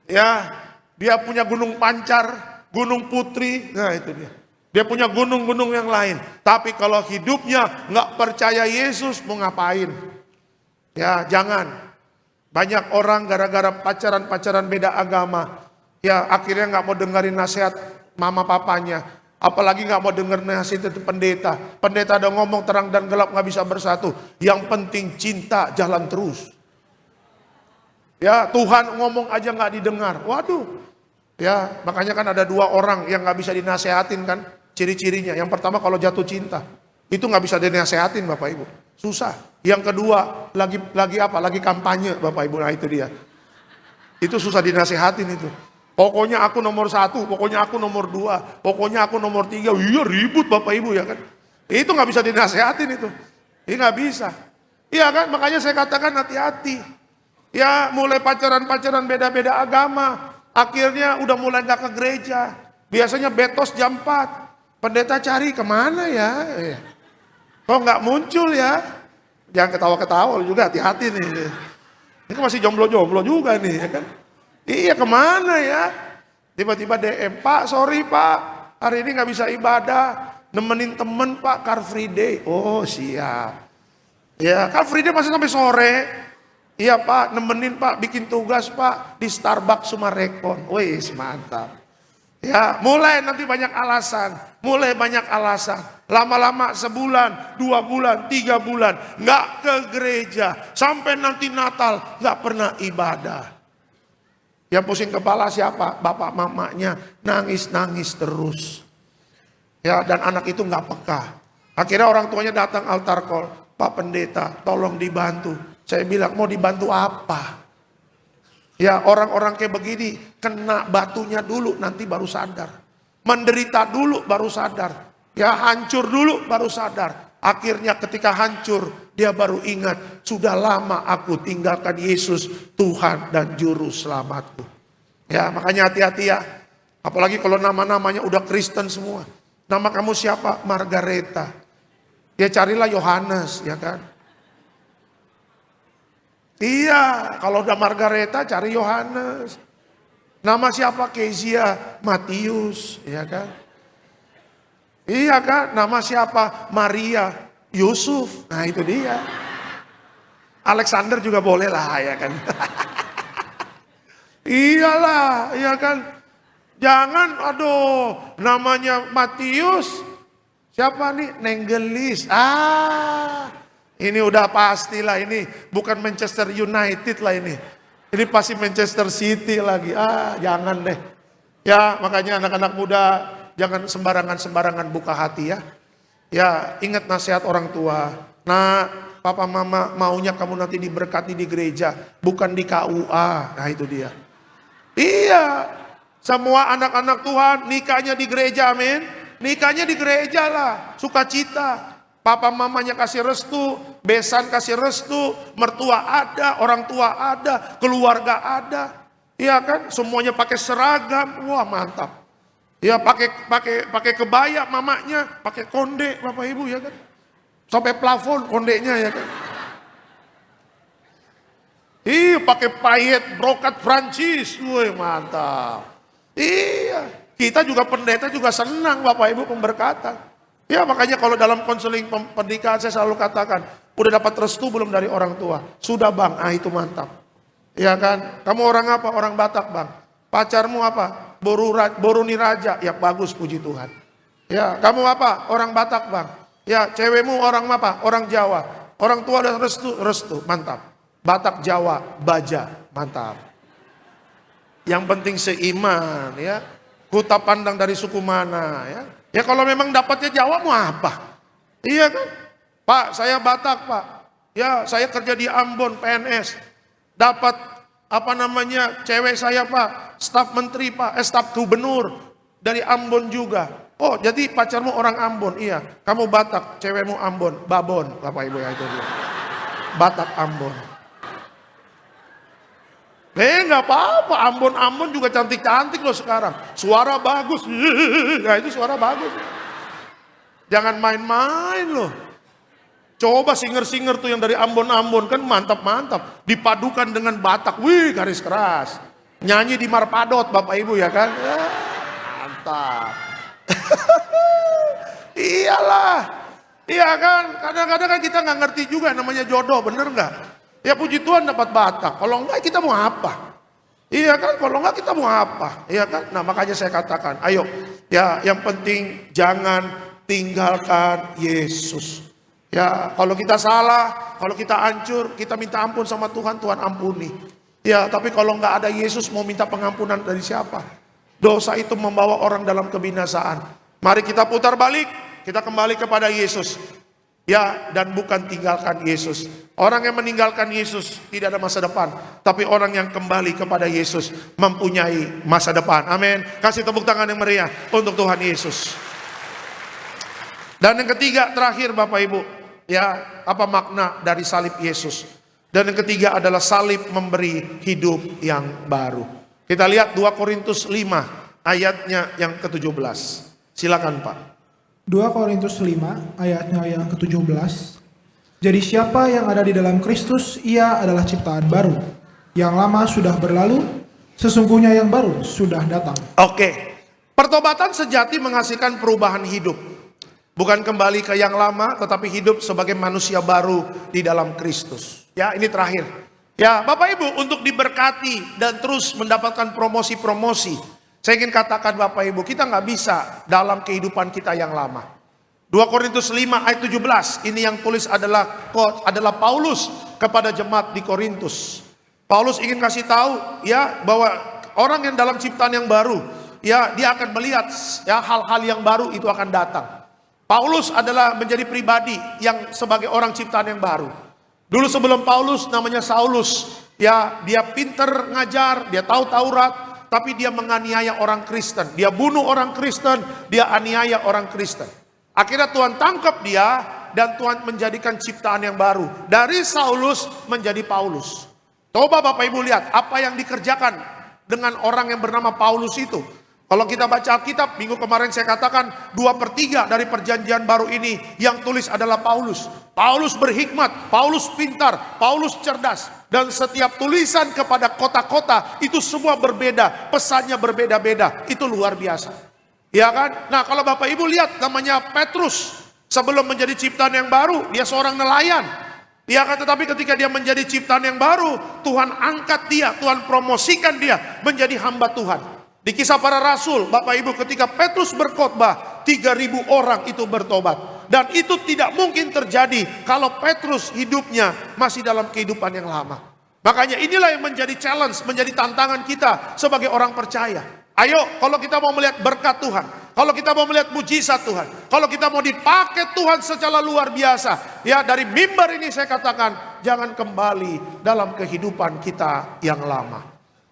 Ya, dia punya Gunung Pancar, Gunung Putri, nah itu dia. Dia punya gunung-gunung yang lain. Tapi kalau hidupnya nggak percaya Yesus, mau ngapain? Ya, jangan. Banyak orang gara-gara pacaran-pacaran beda agama, ya akhirnya nggak mau dengerin nasihat mama papanya, apalagi nggak mau denger nasihat itu pendeta. Pendeta ada ngomong terang dan gelap nggak bisa bersatu. Yang penting cinta jalan terus. Ya, Tuhan ngomong aja nggak didengar. Waduh. Ya, makanya kan ada 2 orang yang nggak bisa dinasehatin kan, ciri-cirinya. Yang pertama kalau jatuh cinta, itu nggak bisa dinasehatin Bapak Ibu. Susah. Yang kedua lagi kampanye Bapak Ibu, nah itu dia. Itu susah dinasehatin itu. Pokoknya aku nomor 1, pokoknya aku nomor 2, pokoknya aku nomor 3. Iya ribut Bapak Ibu ya kan. Itu nggak bisa dinasehatin itu. Ini nggak bisa. Iya kan, makanya saya katakan hati-hati. Ya mulai pacaran-pacaran beda-beda agama. Akhirnya udah mulai nggak ke gereja. Biasanya betos jam 4. Pendeta cari kemana ya? Kok nggak muncul ya? Jangan ketawa-ketawa juga, hati-hati nih. Ini masih jomblo-jomblo juga nih ya kan. Iya kemana ya? Tiba-tiba DM, Pak sorry Pak, hari ini nggak bisa ibadah. Nemenin temen Pak, Car Free Day. Oh siap. Ya Car Free Day masih sampai sore. Iya Pak, nemenin Pak, bikin tugas Pak di Starbucks Sumarekon. Wih mantap. Ya mulai nanti banyak alasan. Lama-lama sebulan, 2 bulan, 3 bulan. Nggak ke gereja. Sampai nanti Natal nggak pernah ibadah. Yang pusing kepala siapa? Bapak mamanya nangis-nangis terus. Ya, dan anak itu nggak peka. Akhirnya orang tuanya datang altar call. Pak pendeta tolong dibantu. Saya bilang mau dibantu apa? Ya orang-orang kayak begini kena batunya dulu nanti baru sadar. Menderita dulu baru sadar. Ya hancur dulu baru sadar. Akhirnya ketika hancur dia baru ingat. Sudah lama aku tinggalkan Yesus Tuhan dan Juru Selamatku. Ya makanya hati-hati ya. Apalagi kalau nama-namanya udah Kristen semua. Nama kamu siapa? Margareta. Ya carilah Yohanes ya kan. Iya, kalau udah Margareta cari Yohanes. Nama siapa? Kezia, Matius, ya kan? Iya kan? Nama siapa? Maria, Yusuf. Nah itu dia. Alexander juga boleh lah ya kan? Iyalah, iya kan? Jangan, aduh, namanya Matius. Siapa nih? Nenggelis. Ini udah pastilah ini bukan Manchester United lah ini. Ini pasti Manchester City lagi. Jangan deh. Ya makanya anak-anak muda jangan sembarangan buka hati ya. Ya ingat nasihat orang tua. Nah papa mama maunya kamu nanti diberkati di gereja. Bukan di KUA. Nah itu dia. Iya. Semua anak-anak Tuhan nikahnya di gereja, amin. Nikahnya di gereja lah, sukacita. Papa mamanya kasih restu, besan kasih restu, mertua ada, orang tua ada, keluarga ada. Iya kan? Semuanya pakai seragam. Wah, mantap. Ya pakai kebaya mamanya, pakai konde Bapak Ibu ya kan. Sampai plafon kondenya ya kan. Iya, pakai payet brokat Prancis. Wih, mantap. Iya, kita juga pendeta juga senang Bapak Ibu pemberkatan. Ya makanya kalau dalam konseling pernikahan saya selalu katakan, udah dapat restu belum dari orang tua? Sudah Bang, itu mantap. Ya kan, kamu orang apa? Orang Batak Bang. Pacarmu apa? Boroni Raja. Ya bagus, puji Tuhan. Ya, kamu apa? Orang Batak Bang. Ya, cewekmu orang apa? Orang Jawa. Orang tua udah restu, mantap. Batak, Jawa, Baja, mantap. Yang penting seiman ya. Kuta pandang dari suku mana ya. Ya kalau memang dapatnya Jawa mau apa? Iya kan? Pak, saya Batak Pak. Ya saya kerja di Ambon PNS. Dapat cewek saya Pak. Staf menteri Pak, staf gubernur. Dari Ambon juga. Oh jadi pacarmu orang Ambon, iya. Kamu Batak, cewekmu Ambon, Babon. Bapak Ibu ya itu dia. Batak Ambon. Nggak apa-apa, Ambon juga cantik-cantik loh sekarang. Suara bagus, nah itu suara bagus. Jangan main-main loh. Coba singer-singer tuh yang dari Ambon kan mantap-mantap. Dipadukan dengan Batak, wih garis keras. Nyanyi di Marpadot Bapak Ibu ya kan. Ya, mantap. Iyalah. Iya kan, kadang-kadang kan kita nggak ngerti juga namanya jodoh, bener nggak? Ya puji Tuhan dapat Batak, kalau enggak kita mau apa? Iya kan, kalau enggak kita mau apa? Iya kan, nah makanya saya katakan, ayo ya yang penting jangan tinggalkan Yesus. Ya kalau kita salah, kalau kita hancur, kita minta ampun sama Tuhan, Tuhan ampuni. Ya tapi kalau enggak ada Yesus mau minta pengampunan dari siapa? Dosa itu membawa orang dalam kebinasaan. Mari kita putar balik, kita kembali kepada Yesus. Ya, dan bukan tinggalkan Yesus. Orang yang meninggalkan Yesus tidak ada masa depan. Tapi orang yang kembali kepada Yesus mempunyai masa depan. Amin. Kasih tepuk tangan yang meriah untuk Tuhan Yesus. Dan yang ketiga, terakhir Bapak Ibu. Ya, apa makna dari salib Yesus? Dan yang ketiga adalah salib memberi hidup yang baru. Kita lihat 2 Korintus 5 ayatnya yang ke-17. Silakan Pak. 2 Korintus 5 ayatnya yang ke-17. Jadi siapa yang ada di dalam Kristus, ia adalah ciptaan baru. Yang lama sudah berlalu, sesungguhnya yang baru sudah datang. Oke. Pertobatan sejati menghasilkan perubahan hidup. Bukan kembali ke yang lama, tetapi hidup sebagai manusia baru di dalam Kristus. Ya, ini terakhir. Ya, Bapak Ibu, untuk diberkati dan terus mendapatkan promosi-promosi, saya ingin katakan Bapak Ibu, kita nggak bisa dalam kehidupan kita yang lama. 2 Korintus 5 ayat 17, ini yang tulis adalah Paulus kepada jemaat di Korintus. Paulus ingin kasih tahu ya bahwa orang yang dalam ciptaan yang baru, ya dia akan melihat ya hal-hal yang baru itu akan datang. Paulus adalah menjadi pribadi yang sebagai orang ciptaan yang baru. Dulu sebelum Paulus namanya Saulus, ya dia pinter ngajar, dia tahu Taurat. Tapi dia menganiaya orang Kristen. Dia bunuh orang Kristen. Dia aniaya orang Kristen. Akhirnya Tuhan tangkap dia. Dan Tuhan menjadikan ciptaan yang baru. Dari Saulus menjadi Paulus. Coba Bapak Ibu lihat. Apa yang dikerjakan dengan orang yang bernama Paulus itu. Kalau kita baca Alkitab, minggu kemarin saya katakan 2/3 dari perjanjian baru ini yang tulis adalah Paulus. Paulus berhikmat, Paulus pintar, Paulus cerdas. Dan setiap tulisan kepada kota-kota itu semua berbeda, pesannya berbeda-beda. Itu luar biasa. Ya kan? Nah kalau Bapak Ibu lihat namanya Petrus. Sebelum menjadi ciptaan yang baru, dia seorang nelayan. Ya kan? Tetapi ketika dia menjadi ciptaan yang baru, Tuhan angkat dia, Tuhan promosikan dia menjadi hamba Tuhan. Di Kisah Para Rasul, Bapak Ibu, ketika Petrus berkhotbah, 3.000 orang itu bertobat. Dan itu tidak mungkin terjadi kalau Petrus hidupnya masih dalam kehidupan yang lama. Makanya inilah yang menjadi challenge, menjadi tantangan kita sebagai orang percaya. Ayo, kalau kita mau melihat berkat Tuhan, kalau kita mau melihat mujizat Tuhan, kalau kita mau dipakai Tuhan secara luar biasa, ya dari mimbar ini saya katakan, jangan kembali dalam kehidupan kita yang lama.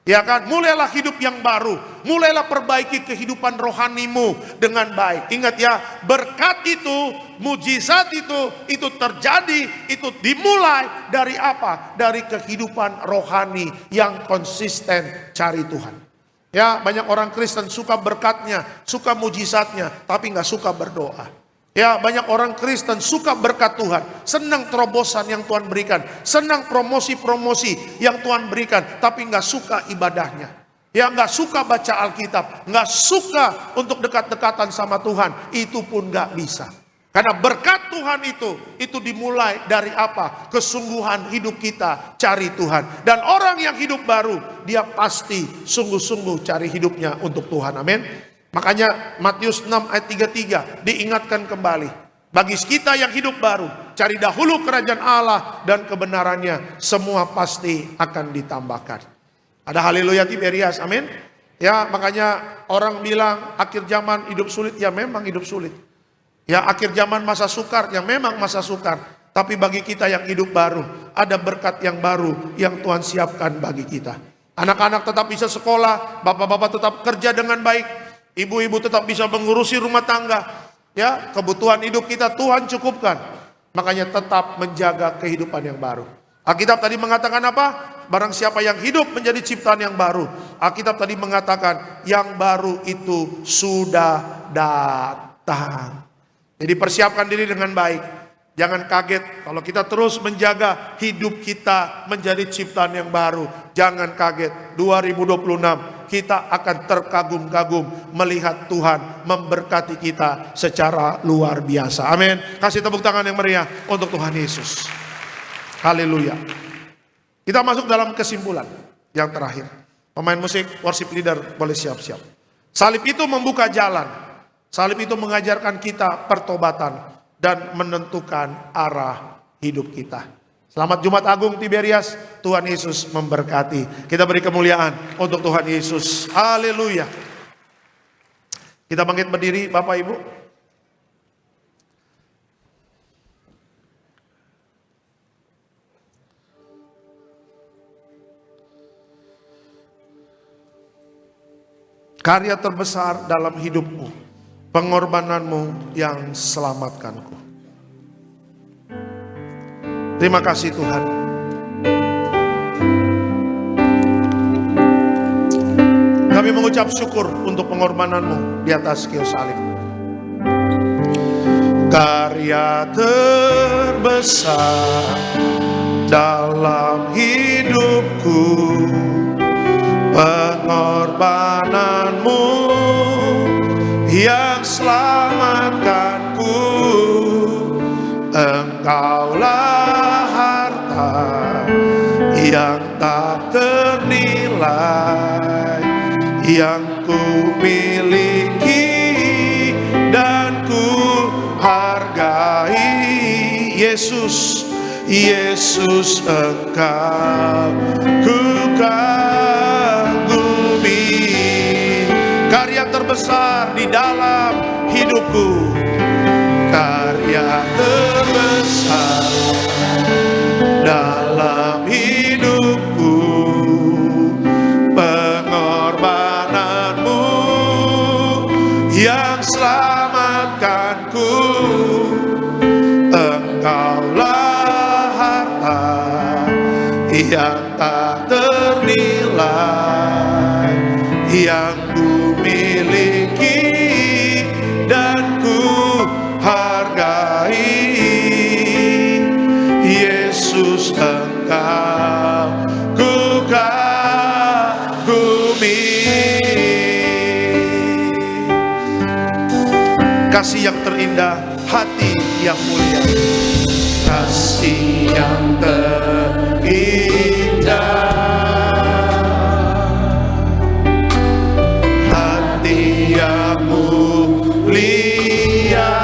Ya kan, mulailah hidup yang baru, mulailah perbaiki kehidupan rohanimu dengan baik. Ingat ya, berkat itu, mujizat itu terjadi, itu dimulai dari apa? Dari kehidupan rohani yang konsisten cari Tuhan. Ya, banyak orang Kristen suka berkatnya, suka mujizatnya, tapi nggak suka berdoa. Ya, banyak orang Kristen suka berkat Tuhan, senang terobosan yang Tuhan berikan, senang promosi-promosi yang Tuhan berikan, tapi nggak suka ibadahnya. Ya, nggak suka baca Alkitab, nggak suka untuk dekat-dekatan sama Tuhan, itu pun nggak bisa. Karena berkat Tuhan itu dimulai dari apa? Kesungguhan hidup kita cari Tuhan. Dan orang yang hidup baru, dia pasti sungguh-sungguh cari hidupnya untuk Tuhan. Amin. Makanya Matius 6 ayat 33 diingatkan kembali. Bagi kita yang hidup baru, cari dahulu kerajaan Allah dan kebenarannya, semua pasti akan ditambahkan. Ada haleluya Tiberias, amin. Ya, makanya orang bilang akhir zaman hidup sulit, ya memang hidup sulit. Ya, akhir zaman masa sukar, ya memang masa sukar. Tapi bagi kita yang hidup baru, ada berkat yang baru yang Tuhan siapkan bagi kita. Anak-anak tetap bisa sekolah, bapak-bapak tetap kerja dengan baik. Ibu-ibu tetap bisa mengurusi rumah tangga. Ya, kebutuhan hidup kita Tuhan cukupkan. Makanya tetap menjaga kehidupan yang baru. Alkitab tadi mengatakan apa? Barang siapa yang hidup menjadi ciptaan yang baru. Alkitab tadi mengatakan yang baru itu sudah datang. Jadi persiapkan diri dengan baik. Jangan kaget kalau kita terus menjaga hidup kita menjadi ciptaan yang baru. Jangan kaget 2026 kita akan terkagum-kagum melihat Tuhan memberkati kita secara luar biasa. Amin. Kasih tepuk tangan yang meriah untuk Tuhan Yesus. Haleluya. Kita masuk dalam kesimpulan yang terakhir. Pemain musik, worship leader boleh siap-siap. Salib itu membuka jalan. Salib itu mengajarkan kita pertobatan dan menentukan arah hidup kita. Selamat Jumat Agung Tiberias, Tuhan Yesus memberkati. Kita beri kemuliaan untuk Tuhan Yesus. Haleluya. Kita bangkit berdiri Bapak Ibu. Karya terbesar dalam hidupmu, pengorbananmu yang selamatkanku. Terima kasih Tuhan. Kami mengucap syukur untuk pengorbananmu di atas kayu salib. Karya terbesar dalam hidupku, pengorbananmu yang selamatkanku. Engkaulah harta yang tak ternilai, yang ku miliki dan ku hargai. Yesus, Yesus Engkau ku kagumi. Karya terbesar di dalam hidupku, karya terbesar dalam hidupku, pengorbananmu yang selamatkanku. Engkaulah harta yang tak ternilai, yang ku miliki dan ku hargai. Yesus Engkau ku kagumi. Kasih yang terindah, hati yang mulia. Kasih yang terindah, hati yang mulia.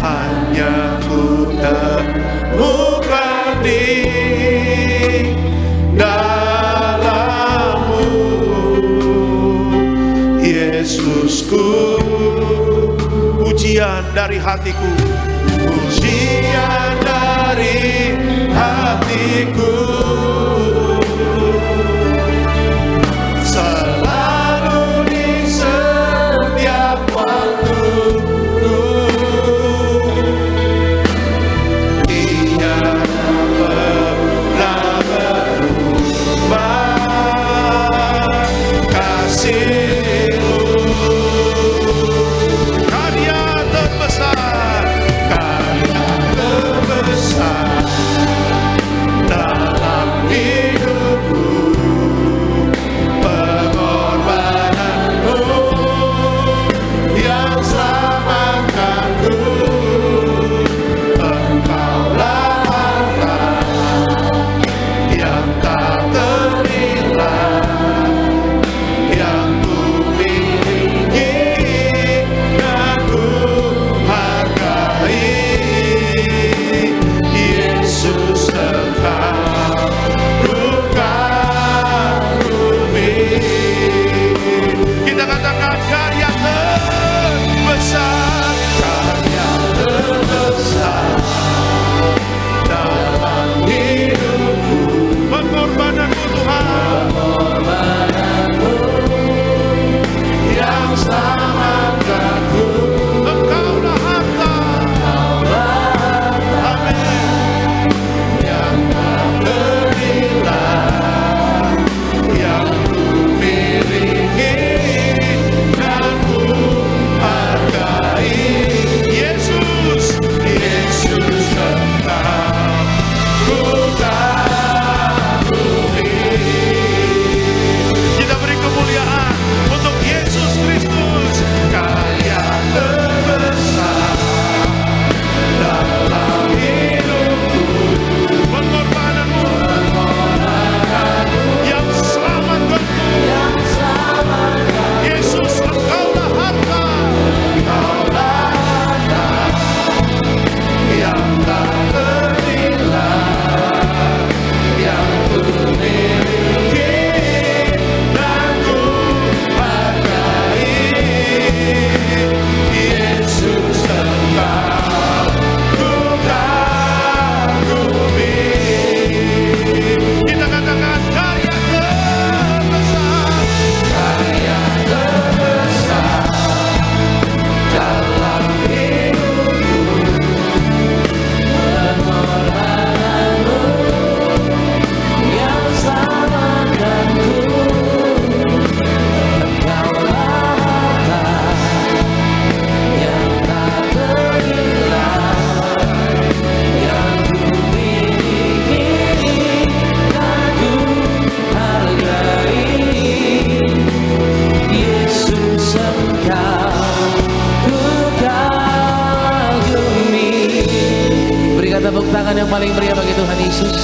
Hanya ku temukan di dalammu, Yesusku. Pujian dari hatiku, pujian dari hati hatiku, selalu di setiap waktuku. Ia pernah berubah kasih-Mu. Karya terbesar dalam hidupku, pengorbanan-Mu yang selamatkanku. Engkaulah harta yang tak ternilai, yang ku miliki dan ku hargai. Yesus Engkau ku kagumi. Kita katakan karya terbesar, karya terbesar dalam hidupku, pengorbanan-Mu Tuhan, yang selamatkanku. Engkaulah harta, amin, yang tak ternilai, yang ku miliki dan ku hargai. Yesus, Yesus Engkau ku kagumi. Kita beri kemuliaan untuk Yesus Kristus, karya terbesar dalam hidupku, pengorbanan-Mu yang selamatkanku. Yesus, Engkaulah harta, yang tak ternilai, yang ku miliki dan ku hargai. Yesus Engkau ku kagumi. Kita katakan karya terbesar, karya terbesar dalam hidupku, pengorbanan-Mu yang selamatkanku. Engkaulah harta yang tak ternilai, yang ku miliki dan ku hargai. Yesus Engkau ku kagumi. Berikan tepuk tangan yang paling meriah bagi Tuhan Yesus.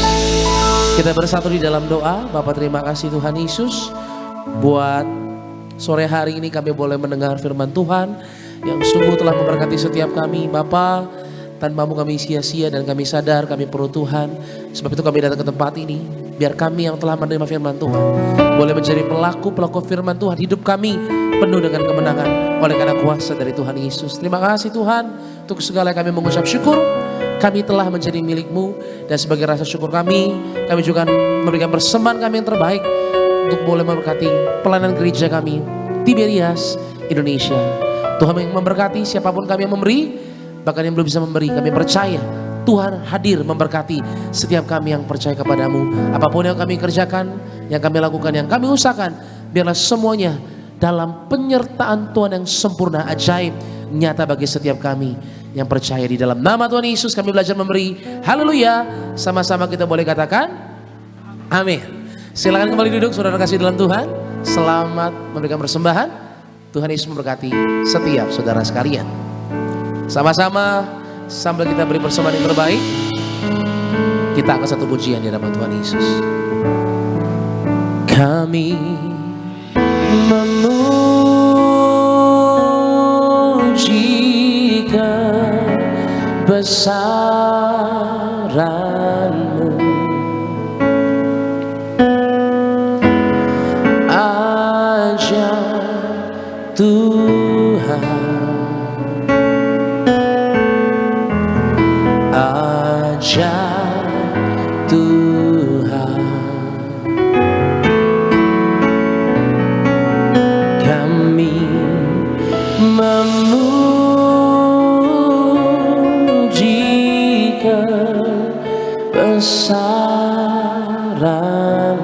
Kita bersatu di dalam doa. Bapak, terima kasih Tuhan Yesus buat sore hari ini kami boleh mendengar firman Tuhan yang sungguh telah memberkati setiap kami. Bapa, tanpa-Mu kami sia-sia dan kami sadar kami perlu Tuhan. Sebab itu kami datang ke tempat ini. Biar kami yang telah menerima firman Tuhan boleh menjadi pelaku-pelaku firman Tuhan. Hidup kami penuh dengan kemenangan oleh karena kuasa dari Tuhan Yesus. Terima kasih Tuhan untuk segala yang kami mengucap syukur. Kami telah menjadi milik-Mu dan sebagai rasa syukur kami juga memberikan persembahan kami yang terbaik untuk boleh memberkati pelayanan gereja kami Tiberias Indonesia. Tuhan yang memberkati siapapun kami yang memberi, bahkan yang belum bisa memberi, kami percaya Tuhan hadir memberkati setiap kami yang percaya kepada-Mu. Apapun yang kami kerjakan, yang kami lakukan, yang kami usahakan, biarlah semuanya dalam penyertaan Tuhan yang sempurna, ajaib, nyata bagi setiap kami yang percaya. Di dalam nama Tuhan Yesus kami belajar memberi. Haleluya. Sama-sama kita boleh katakan amin. Silakan kembali duduk saudara kasih dalam Tuhan. Selamat memberikan persembahan. Tuhan Yesus memberkati setiap saudara sekalian. Sama-sama sambil kita beri persembahan yang terbaik, kita akan satu pujian di hadapan Tuhan Yesus. Kami memuji kebesaran-Mu, ajaib Tuhan, ajaib Tuhan. Ajar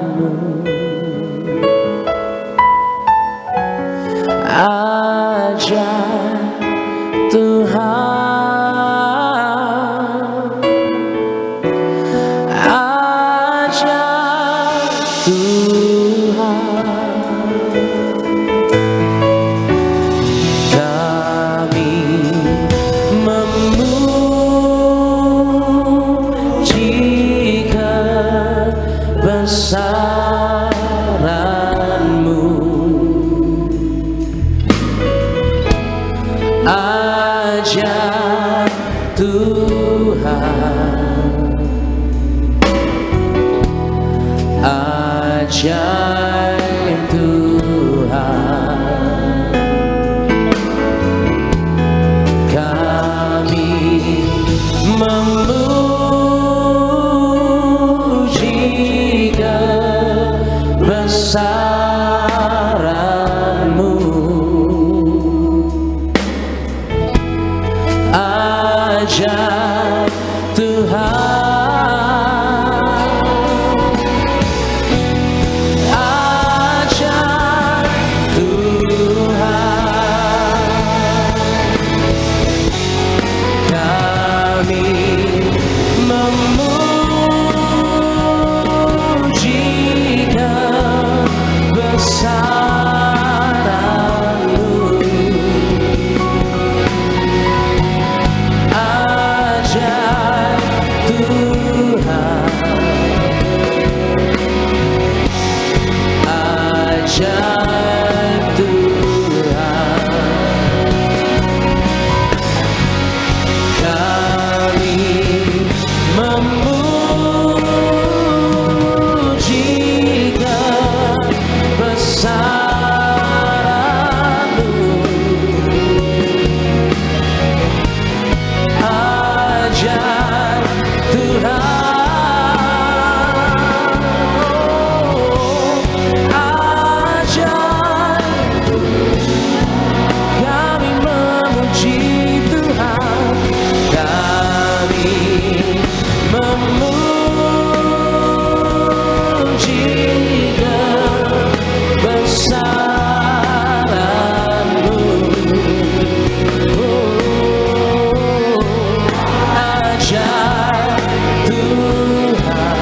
Tuhan, ajar Tuhan, kami memuji kebesaran-Mu. Ajar Tuhan, ajaib Tuhan, kami memuji kebesaran-Mu. Ajar Tuhan, ajar Tuhan, kami memuji kebesaran-Mu. Ajaib Tuhan, kami memuji kebesaran-Mu. Ajaib Tuhan, kami memuji Tuhan, kami memuji kebesaran-Mu. Ajaib Tuhan,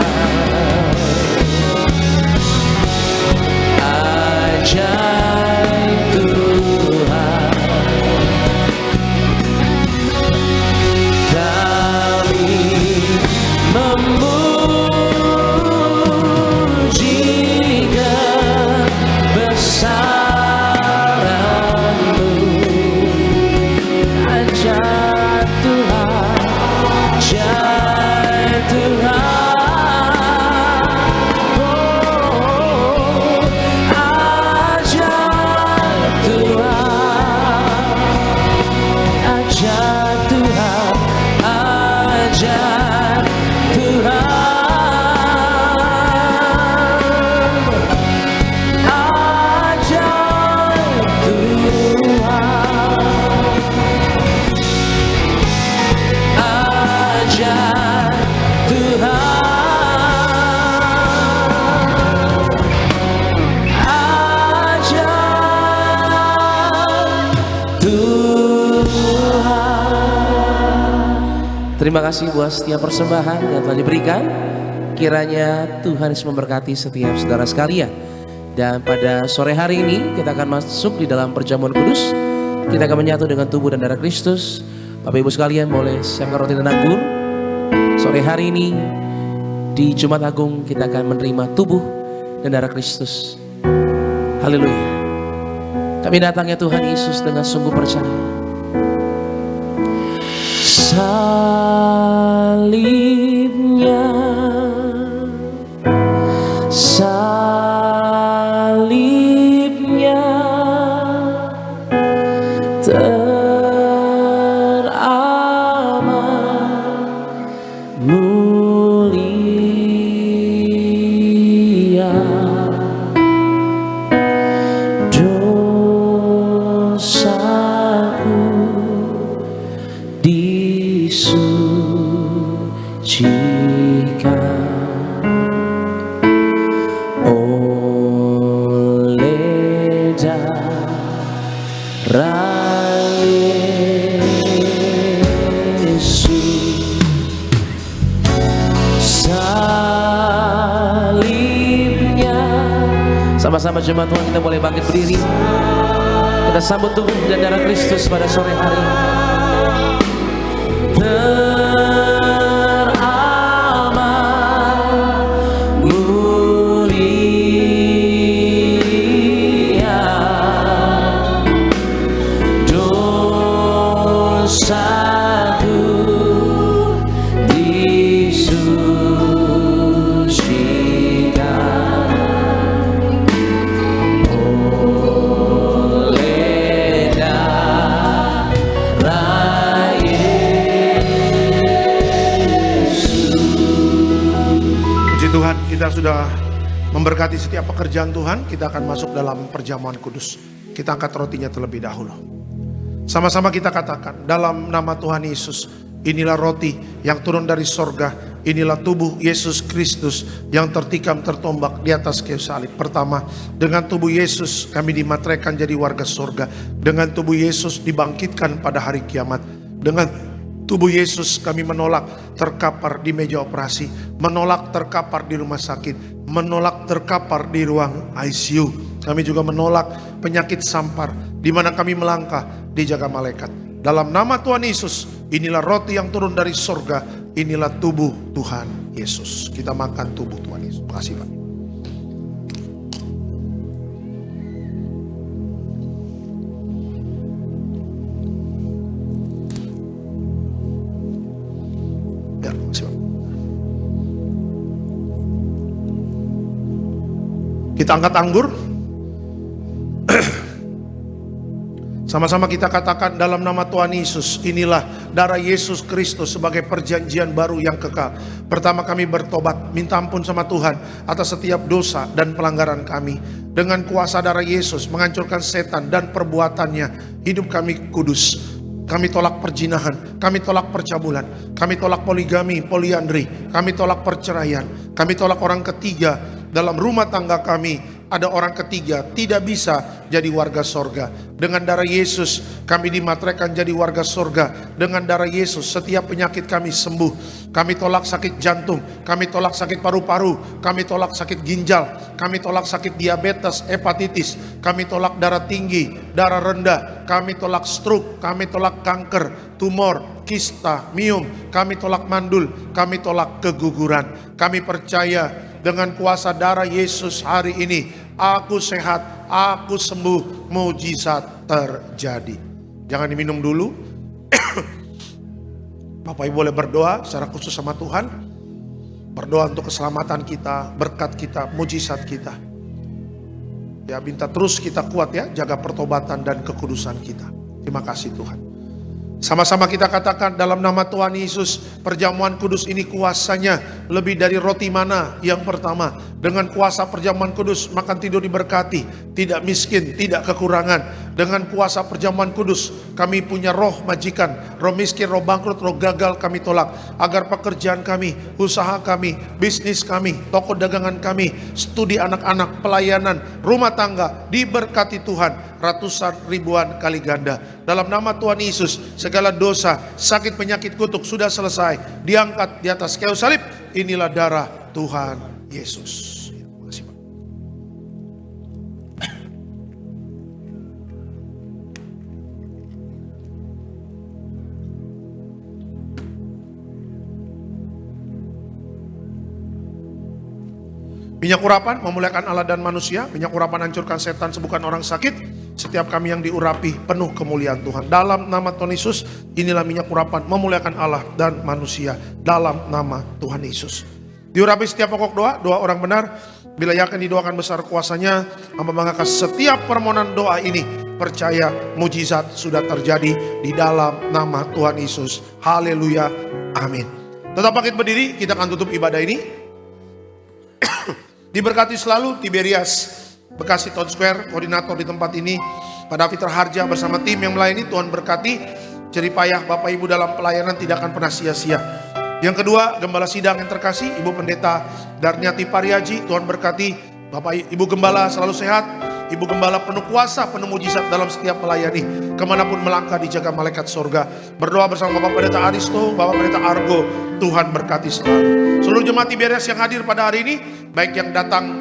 ajaib Tuhan, kami memuji kebesaran-Mu. Ajaib Tuhan, ajaib Tuhan, oh, ajaib Tuhan, ajaib Tuhan, ajaib Tuhan, ajaib Tuhan, ajaib Tuhan. Terima kasih buat setiap persembahan yang telah diberikan. Kiranya Tuhan Yesus memberkati setiap saudara sekalian. Dan pada sore hari ini kita akan masuk di dalam perjamuan kudus. Kita akan menyatu dengan tubuh dan darah Kristus. Bapak Ibu sekalian boleh siapkan roti dan anggur. Sore hari ini di Jumat Agung kita akan menerima tubuh dan darah Kristus. Haleluya. Kami datangnya Tuhan Yesus dengan sungguh percaya. Salibnya, salibnya teramat mulia, dosaku disucikan. Sama-sama jemaat Tuhan, kita boleh bangkit berdiri. Kita sambut tubuh dan darah Kristus pada sore hari ini. Teramat mulia dosaku disucikan oleh darah Yesus. Puji Tuhan, kita sudah memberkati setiap pekerjaan Tuhan. Kita akan masuk dalam perjamuan kudus. Kita angkat rotinya terlebih dahulu. Sama-sama kita katakan dalam nama Tuhan Yesus, inilah roti yang turun dari sorga, inilah tubuh Yesus Kristus yang tertikam tertombak di atas kayu salib. Pertama, dengan tubuh Yesus kami dimateraikan jadi warga sorga. Dengan tubuh Yesus dibangkitkan pada hari kiamat. Dengan tubuh Yesus kami menolak terkapar di meja operasi, menolak terkapar di rumah sakit, menolak terkapar di ruang ICU. Kami juga menolak penyakit sampar di mana kami melangkah dijaga malaikat. Dalam nama Tuhan Yesus, inilah roti yang turun dari sorga, inilah tubuh Tuhan Yesus. Kita makan tubuh Tuhan Yesus. Terima kasih Pak. Ya, terima kasih Pak. Kita angkat anggur. Sama-sama kita katakan dalam nama Tuhan Yesus, inilah darah Yesus Kristus sebagai perjanjian baru yang kekal. Pertama kami bertobat, minta ampun sama Tuhan atas setiap dosa dan pelanggaran kami. Dengan kuasa darah Yesus menghancurkan setan dan perbuatannya, hidup kami kudus. Kami tolak perjinahan, kami tolak percabulan, kami tolak poligami, poliandri, kami tolak perceraian, kami tolak orang ketiga. Dalam rumah tangga kami ada orang ketiga, tidak bisa jadi warga sorga. Dengan darah Yesus kami dimateraikan jadi warga sorga. Dengan darah Yesus setiap penyakit kami sembuh. Kami tolak sakit jantung, kami tolak sakit paru-paru, kami tolak sakit ginjal, kami tolak sakit diabetes, hepatitis, kami tolak darah tinggi, darah rendah, kami tolak stroke, kami tolak kanker, tumor, kista, miom, kami tolak mandul, kami tolak keguguran. Kami percaya dengan kuasa darah Yesus hari ini, aku sehat, aku sembuh, mujizat terjadi. Jangan diminum dulu. Bapak Ibu boleh berdoa secara khusus sama Tuhan. Berdoa untuk keselamatan kita, berkat kita, mujizat kita. Ya, minta terus kita kuat ya, jaga pertobatan dan kekudusan kita. Terima kasih Tuhan. Sama-sama kita katakan dalam nama Tuhan Yesus, perjamuan kudus ini kuasanya lebih dari roti mana yang pertama. Dengan kuasa perjamuan kudus makan tidur diberkati, tidak miskin, tidak kekurangan. Dengan kuasa perjamuan kudus kami punya roh majikan, roh miskin, roh bangkrut, roh gagal kami tolak. Agar pekerjaan kami, usaha kami, bisnis kami, toko dagangan kami, studi anak-anak, pelayanan, rumah tangga diberkati Tuhan ratusan ribuan kali ganda. Dalam nama Tuhan Yesus, segala dosa, sakit, penyakit, kutuk sudah selesai, diangkat di atas kayu salib. Inilah darah Tuhan Yesus. Terima kasih Pak. Minyak urapan memuliakan Allah dan manusia. Minyak urapan hancurkan setan, sembuhkan orang sakit. Setiap kami yang diurapi penuh kemuliaan Tuhan. Dalam nama Tuhan Yesus, inilah minyak urapan memuliakan Allah dan manusia. Dalam nama Tuhan Yesus. Diurapi setiap pokok doa, doa orang benar. Bila yakin didoakan besar kuasanya, hamba mengangkat setiap permohonan doa ini. Percaya mujizat sudah terjadi di dalam nama Tuhan Yesus. Haleluya, amin. Tetap bangkit berdiri, kita akan tutup ibadah ini. Diberkati selalu Tiberias Bekasi Town Square, koordinator di tempat ini, Pak David Raharja bersama tim yang melayani. Tuhan berkati. Jeripayah Bapak Ibu dalam pelayanan tidak akan pernah sia-sia. Yang kedua, Gembala Sidang yang terkasih, Ibu Pendeta Darniati Pariaji, Tuhan berkati. Bapak Ibu Gembala selalu sehat. Ibu Gembala penuh kuasa, penuh mujizat dalam setiap melayani. Kemanapun melangkah dijaga malaikat sorga. Berdoa bersama Bapak Pendeta Aristo, Bapak Pendeta Argo. Tuhan berkati selalu. Seluruh jemaat Tiberias yang hadir pada hari ini, baik yang datang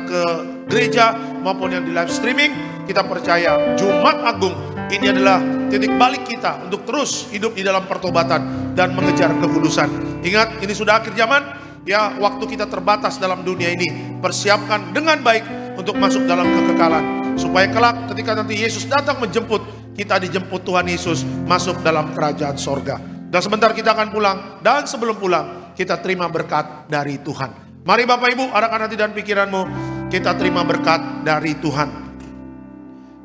ke gereja maupun yang di live streaming. Kita percaya Jumat Agung ini adalah titik balik kita untuk terus hidup di dalam pertobatan dan mengejar kekudusan. Ingat, ini sudah akhir zaman. Ya, waktu kita terbatas dalam dunia ini. Persiapkan dengan baik untuk masuk dalam kekekalan. Supaya kelak ketika nanti Yesus datang menjemput, kita dijemput Tuhan Yesus masuk dalam kerajaan sorga. Dan sebentar kita akan pulang. Dan sebelum pulang, kita terima berkat dari Tuhan. Mari Bapak Ibu, arahkan hati dan pikiranmu. Kita terima berkat dari Tuhan.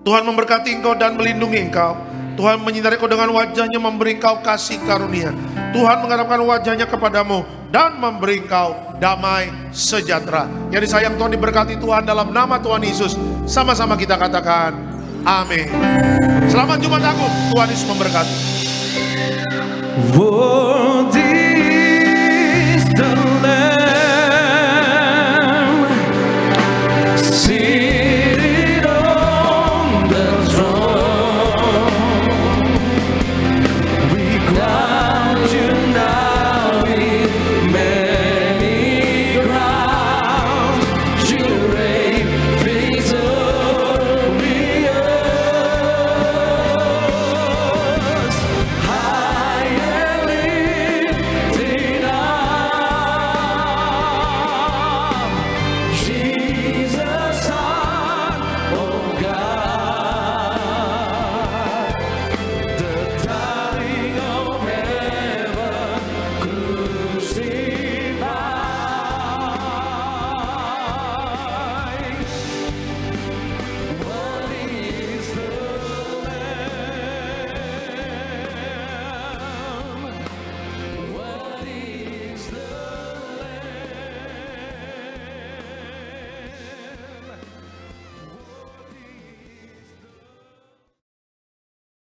Tuhan memberkati engkau dan melindungi engkau. Tuhan menyinari engkau dengan wajahnya, memberi engkau kasih karunia. Tuhan menghadapkan wajahnya kepadamu dan memberi engkau damai sejahtera. Yang disayang Tuhan, diberkati Tuhan dalam nama Tuhan Yesus. Sama-sama kita katakan amin. Selamat Jumat Agung. Tuhan Yesus memberkati.